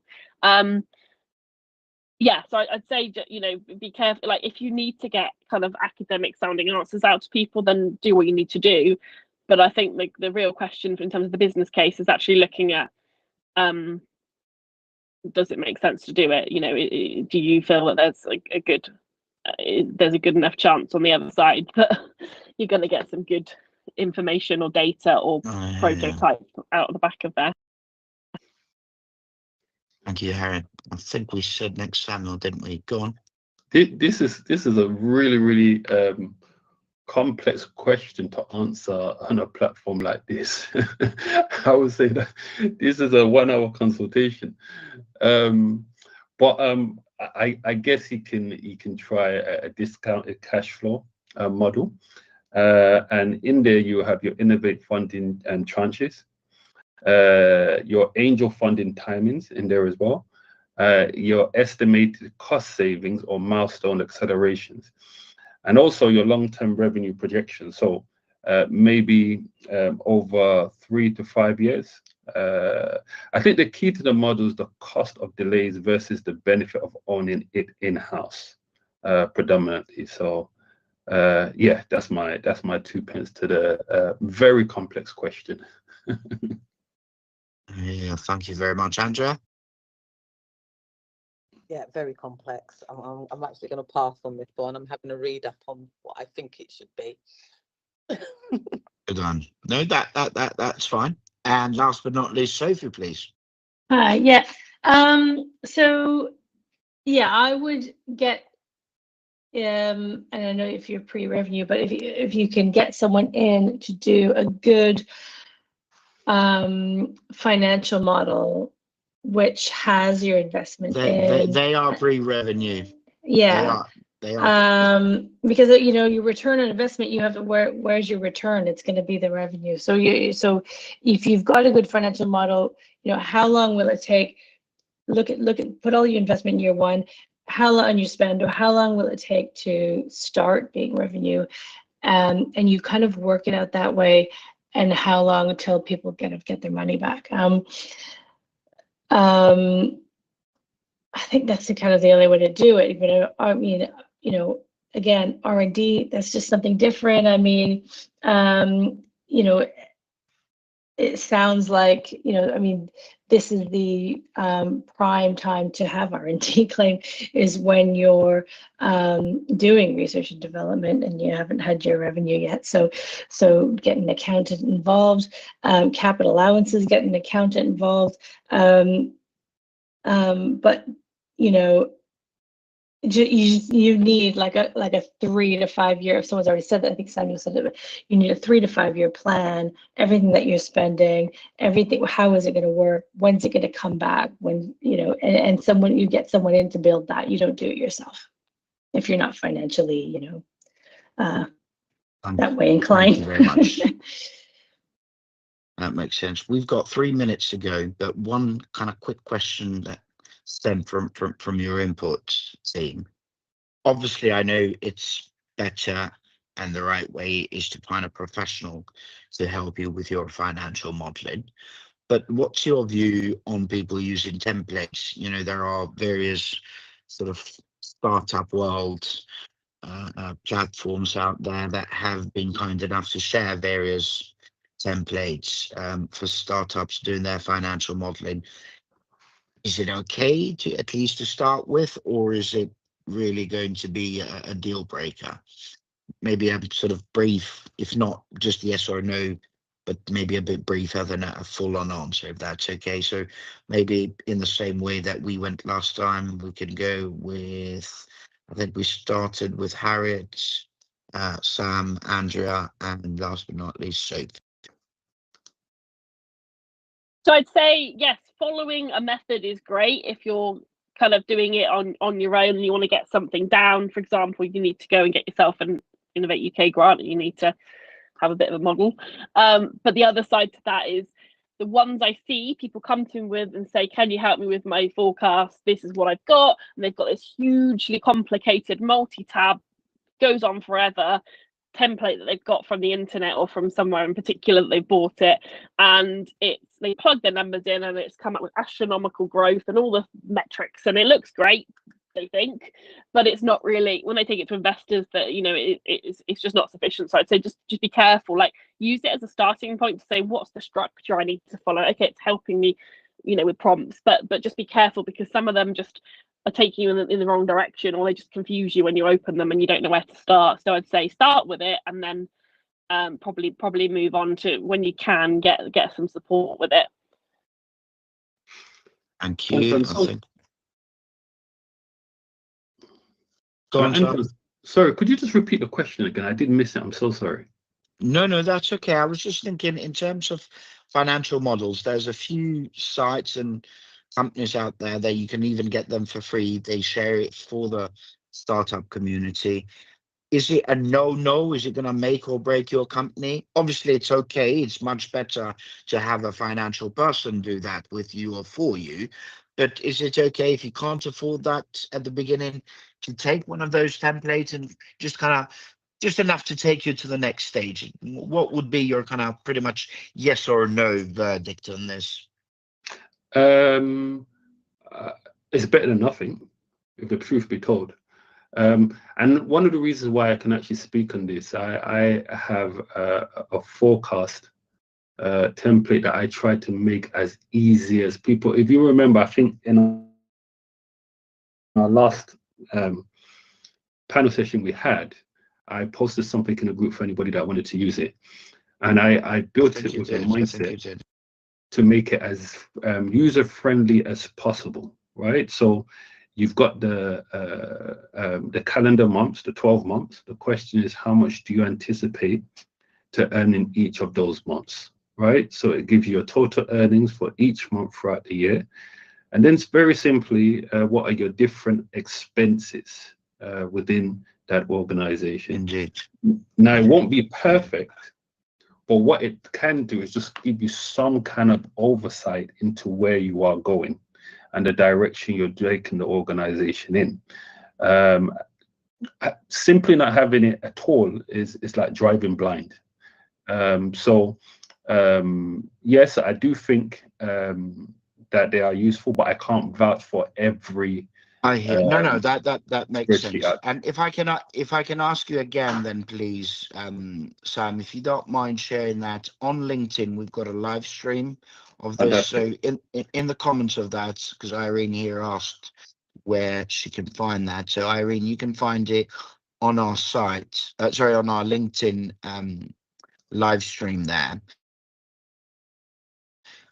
Yeah, so I'd say, you know, be careful. Like, if you need to get kind of academic sounding answers out to people, then do what you need to do. But I think the real question in terms of the business case is actually looking at, does it make sense to do it? You know, do you feel that there's a good enough chance on the other side that you're going to get some good information or data or prototype out of the back of there? Thank you, Harry. I think we said next Samuel, didn't we? Go on. This is a really complex question to answer on a platform like this. I would say that this is a 1-hour consultation, but I guess you can try a discounted cash flow model, and in there you have your Innovate funding and tranches. your angel funding timings in there as well, your estimated cost savings or milestone accelerations, and also your long-term revenue projections. So maybe over 3 to 5 years. I think the key to the model is the cost of delays versus the benefit of owning it in-house predominantly. So yeah, that's my 2 pence to the very complex question. Yeah, thank you very much, Andrea. Yeah, very complex. I'm actually going to pass on this one. I'm having a read up on what I think it should be. Good on. No, that's fine. And last but not least, Sophie, please. Yeah. So yeah, I would get and I don't know if you're pre-revenue, but if you can get someone in to do a good financial model which has your investment They are pre-revenue. Yeah. They are. Because you know your return on investment, you have to where's your return? It's going to be the revenue. So if you've got a good financial model, you know, how long will it take? Look at put all your investment in year one, how long you spend, or how long will it take to start being revenue, and you kind of work it out that way, and how long until people get their money back. I think that's kind of the only way to do it. But I mean, you know, again, R&D, that's just something different. I mean, you know, it sounds like, you know, I mean, this is the prime time to have R&D claim is when you're doing research and development and you haven't had your revenue yet. So get an accountant involved, capital allowances, get an accountant involved. But you know, you need like a 3 to 5 year. If someone's already said that, I think Samuel said it. But you need a 3 to 5 year plan. Everything that you're spending, everything. How is it going to work? When's it going to come back? When you know, and you get someone in to build that. You don't do it yourself if you're not financially, you know, that way inclined. Thank you very much. That makes sense. We've got 3 minutes to go, but one kind of quick question that stemmed from your input, team. Obviously, I know it's better and the right way is to find a professional to help you with your financial modeling. But what's your view on people using templates? You know, there are various sort of startup world platforms out there that have been kind enough to share various templates for startups doing their financial modeling. Is it okay to at least to start with, or is it really going to be a deal breaker? Maybe a sort of brief, if not just yes or no, but maybe a bit briefer than a full-on answer, if that's okay. So maybe in the same way that we went last time, we could go with, I think we started with Harriet, Sam, Andrea, and last but not least, Sophie. So I'd say, yes, following a method is great if you're kind of doing it on your own and you want to get something down. For example, you need to go and get yourself an Innovate UK grant and you need to have a bit of a model. But the other side to that is the ones I see people come to me with and say, can you help me with my forecast? This is what I've got. And they've got this hugely complicated multi-tab, goes on forever, template that they've got from the internet or from somewhere in particular that they bought it, and they plug their numbers in and it's come up with astronomical growth and all the metrics and it looks great, they think, but it's not really, when they take it to investors, that, you know, it's just not sufficient. So I'd say just be careful, like use it as a starting point to say, what's the structure I need to follow? Okay, it's helping me, you know, with prompts, but just be careful because some of them just are taking you in the wrong direction, or they just confuse you when you open them and you don't know where to start. So I'd say start with it and then probably move on to, when you can, get some support with it. Thank you. Sorry, could you just repeat the question again? I did miss it. I'm so sorry. No, that's okay. I was just thinking in terms of financial models, there's a few sites and companies out there that you can even get them for free. They share it for the startup community. Is it a no? Is it going to make or break your company? Obviously, it's okay. It's much better to have a financial person do that with you or for you. But is it okay if you can't afford that at the beginning to take one of those templates and just enough to take you to the next stage? What would be your kind of pretty much yes or no verdict on this? It's better than nothing, if the truth be told. And one of the reasons why I can actually speak on this, I have a forecast template that I try to make as easy as people. If you remember, I think in our last panel session we had, I posted something in a group for anybody that wanted to use it. And I built it with a mindset to make it as user-friendly as possible, right? So you've got the calendar months, the 12 months. The question is, how much do you anticipate to earn in each of those months, right? So it gives you a total earnings for each month throughout the year. And then it's very simply, what are your different expenses within that organization? Indeed. Now, it won't be perfect, but what it can do is just give you some kind of oversight into where you are going and the direction you're taking the organization in. Simply not having it at all is like driving blind. Yes, I do think that they are useful, but I can't vouch for every. I hear. No, that makes sense. spreadsheet. And if I can ask you again, then please, Sam, if you don't mind sharing that on LinkedIn, we've got a live stream of this. So in the comments of that, because Irene here asked where she can find that. So Irene, you can find it on our site. On our LinkedIn live stream there.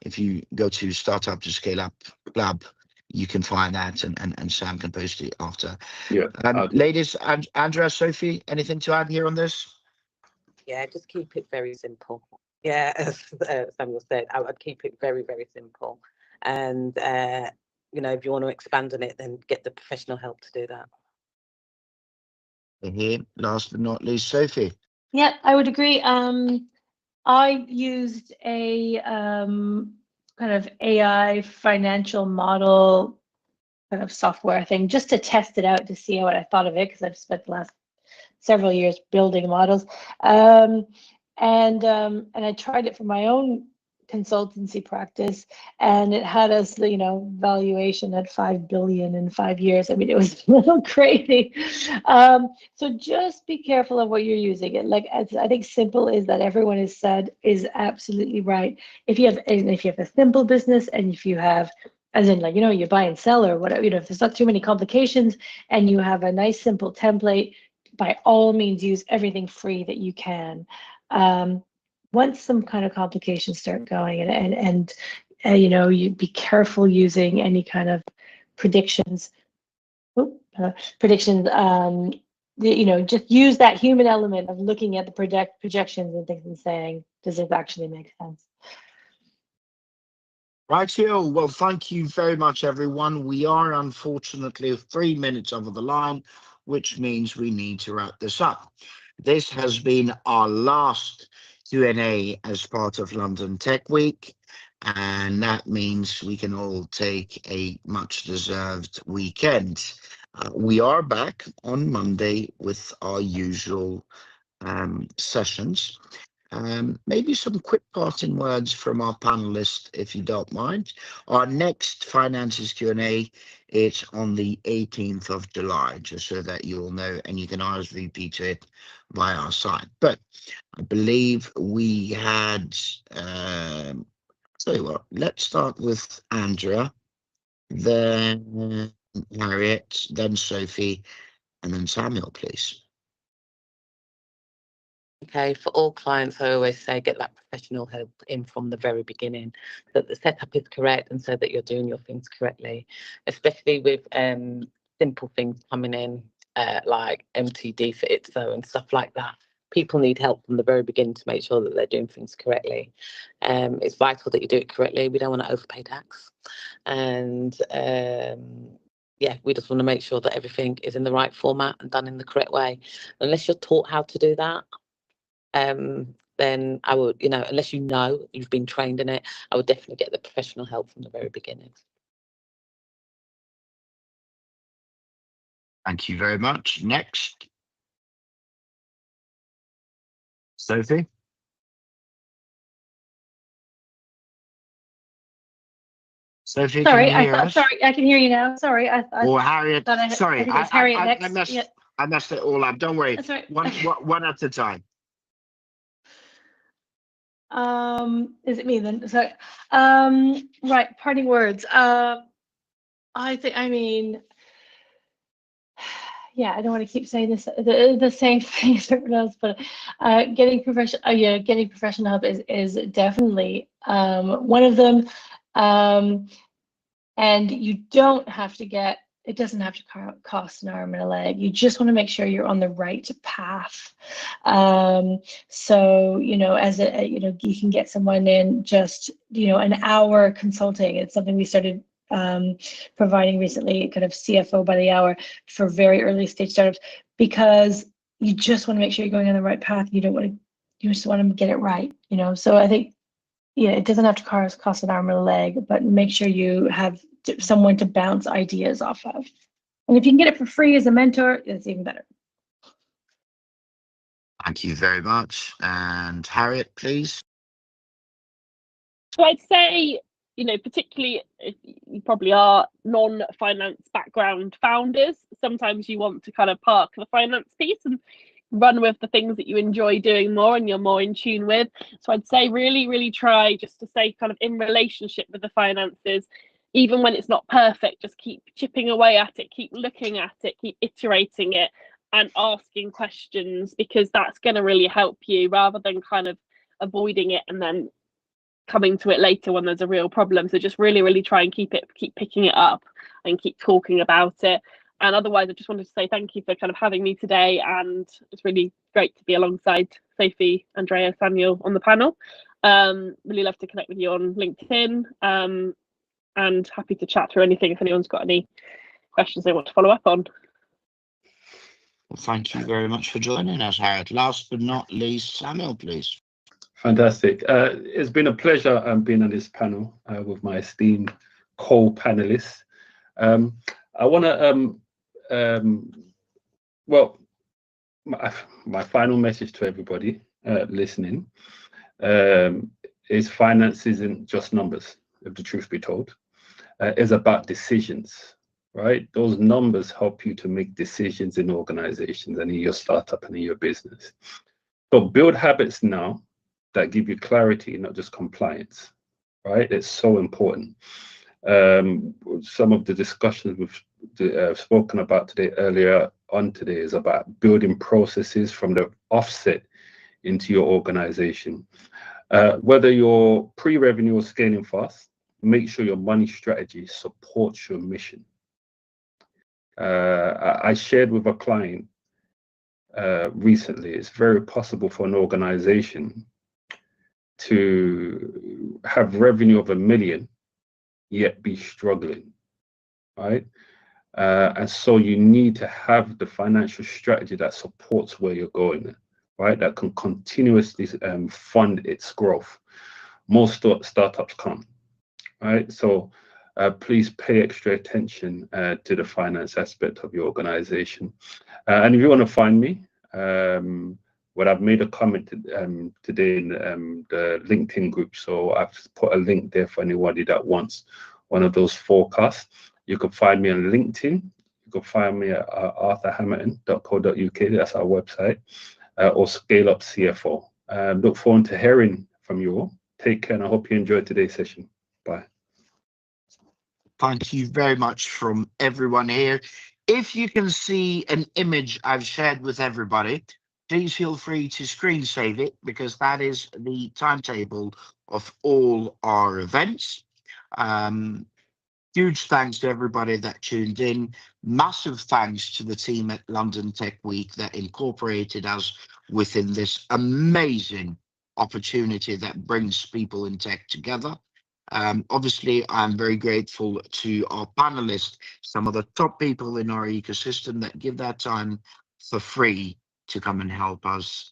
If you go to Startup to Scale Up Lab, you can find that, and Sam can post it after. Yeah. Ladies, Andrea, Sophie, anything to add here on this? Yeah, just keep it very simple. Yeah, as Samuel said, I would keep it very, very simple. And, if you want to expand on it, then get the professional help to do that. Here, last but not least, Sophie. Yeah, I would agree. I used a kind of AI financial model kind of software thing just to test it out to see what I thought of it, because I've spent the last several years building models. And I tried it for my own consultancy practice, and it had us, valuation at 5 billion in 5 years. I mean, it was a little crazy. So just be careful of what you're using. It, like, I think simple is that everyone has said is absolutely right. If you have a simple business, and if you have, as in, like, you buy and sell or whatever, if there's not too many complications and you have a nice simple template, by all means use everything free that you can. Once some kind of complications start going, and you be careful using any kind of predictions. Just use that human element of looking at the projections and things and saying, does this actually make sense? Right here. Well, thank you very much, everyone. We are unfortunately 3 minutes over the line, which means we need to wrap this up. This has been our last Q&A as part of London Tech Week, and that means we can all take a much-deserved weekend. We are back on Monday with our usual sessions. Maybe some quick parting words from our panelists, if you don't mind. Our next Finances Q&A is on the 18th of July, just so that you all know, and you can RSVP to it via our site. But I believe we had, tell you what, let's start with Andrea, then Harriet, then Sophie, and then Samuel, please. Okay, for all clients, I always say get that professional help in from the very beginning, that the setup is correct and so that you're doing your things correctly, especially with simple things coming in, like MTD for ITSO and stuff like that. People need help from the very beginning to make sure that they're doing things correctly. It's vital that you do it correctly. We don't want to overpay tax. And yeah, we just want to make sure that everything is in the right format and done in the correct way. Unless you're taught how to do that, then I would, unless you've been trained in it, I would definitely get the professional help from the very beginning. Thank you very much. Next. Sophie? Sophie, Sorry, can you hear us? sorry, I can hear you now. Sorry, I Or Harriet? thought Sorry, I think it was Harriet next. I messed it all up. Don't worry. That's right. One at a time. Is it me then? Sorry. Right, parting words. I mean, yeah, I don't want to keep saying this the same thing as everyone else, but getting professional help is definitely one of them. And you don't have to it doesn't have to cost an arm and a leg. You just want to make sure you're on the right path. So, you can get someone in just, an hour consulting. It's something we started providing recently, kind of CFO by the hour for very early stage startups, because you just want to make sure you're going on the right path. You just want to get it right, So I think, it doesn't have to cost an arm or a leg, but make sure you have someone to bounce ideas off of. And if you can get it for free as a mentor, it's even better. Thank you very much. And Harriet, please. So I'd say, particularly if you probably are non-finance background founders, sometimes you want to kind of park the finance piece and run with the things that you enjoy doing more and you're more in tune with. So I'd say really, really try just to stay kind of in relationship with the finances. Even when it's not perfect, just keep chipping away at it, keep looking at it, keep iterating it and asking questions, because that's going to really help you, rather than kind of avoiding it and then coming to it later when there's a real problem. So just really, really try and keep picking it up and keep talking about it. And otherwise, I just wanted to say thank you for kind of having me today, and it's really great to be alongside Sophie, Andrea, Samuel on the panel. Really love to connect with you on LinkedIn, and happy to chat through anything if anyone's got any questions they want to follow up on. Well, thank you very much for joining us, Harriet. Last but not least, Samuel, please. Fantastic. It's been a pleasure being on this panel with my esteemed co-panelists. I want to, my final message to everybody listening is finance isn't just numbers, if the truth be told. It's about decisions, right? Those numbers help you to make decisions in organizations and in your startup and in your business. So build habits now that give you clarity, not just compliance, right? It's so important. Some of the discussions we've spoken about today, earlier on today, is about building processes from the offset into your organization. Whether you're pre-revenue or scaling fast, make sure your money strategy supports your mission. I shared with a client recently, it's very possible for an organization to have revenue of $1 million, yet be struggling, right? And so you need to have the financial strategy that supports where you're going, right? That can continuously fund its growth. Most startups can't, right? So please pay extra attention to the finance aspect of your organization. And if you want to find me, I've made a comment today in the LinkedIn group, so I've put a link there for anybody that wants one of those forecasts. You can find me on LinkedIn. You can find me at arthurhamilton.co.uk. That's our website, or Scale Up CFO. Look forward to hearing from you all. Take care, and I hope you enjoyed today's session. Bye. Thank you very much from everyone here. If you can see an image I've shared with everybody, please feel free to screen save it, because that is the timetable of all our events. Huge thanks to everybody that tuned in. Massive thanks to the team at London Tech Week that incorporated us within this amazing opportunity that brings people in tech together. Obviously, I'm very grateful to our panelists, some of the top people in our ecosystem that give their time for free to come and help us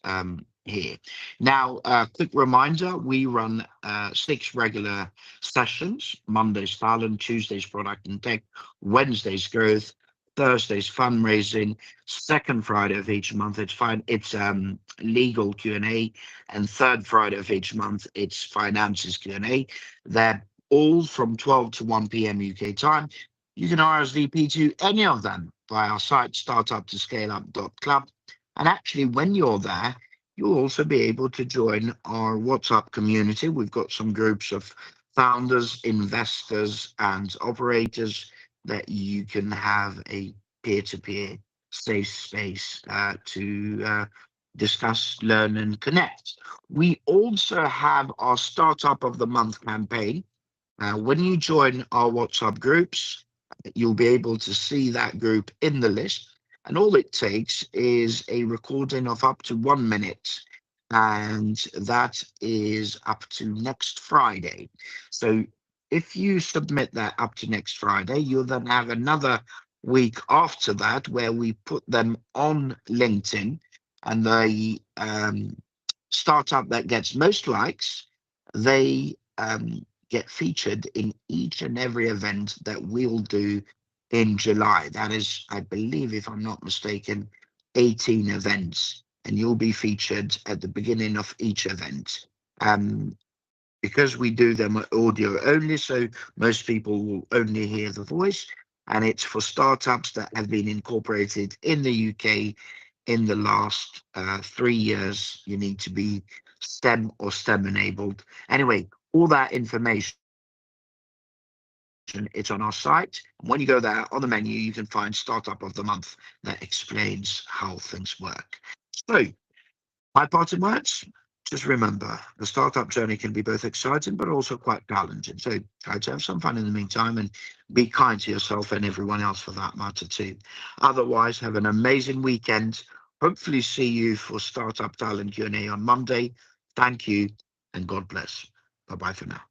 here. Now, a quick reminder, we run 6 regular sessions: Monday's talent, Tuesday's product and tech, Wednesday's growth, Thursday's fundraising, second Friday of each month it's legal Q&A, and third Friday of each month it's finances Q&A. They're all from 12 to 1 p.m. UK time. You can RSVP to any of them via our site, startup2scaleup.club. And actually, when you're there, you'll also be able to join our WhatsApp community. We've got some groups of founders, investors, and operators that you can have a peer-to-peer safe space to discuss, learn, and connect. We also have our Startup of the Month campaign. When you join our WhatsApp groups, you'll be able to see that group in the list. And all it takes is a recording of up to 1 minute. And that is up to next Friday. So if you submit that up to next Friday, you'll then have another week after that where we put them on LinkedIn, and the startup that gets most likes, they get featured in each and every event that we'll do in July. That is, I believe, if I'm not mistaken, 18 events, and you'll be featured at the beginning of each event. Because we do them audio only, so most people will only hear the voice, and it's for startups that have been incorporated in the UK in the last 3 years. You need to be STEM or STEM enabled. Anyway, all that information, it's on our site. When you go there, on the menu, you can find Startup of the Month that explains how things work. So, my parting words, just remember, the startup journey can be both exciting but also quite challenging. So try to have some fun in the meantime, and be kind to yourself and everyone else for that matter too. Otherwise, have an amazing weekend. Hopefully see you for Startup Talent Q&A on Monday. Thank you and God bless. Bye-bye for now.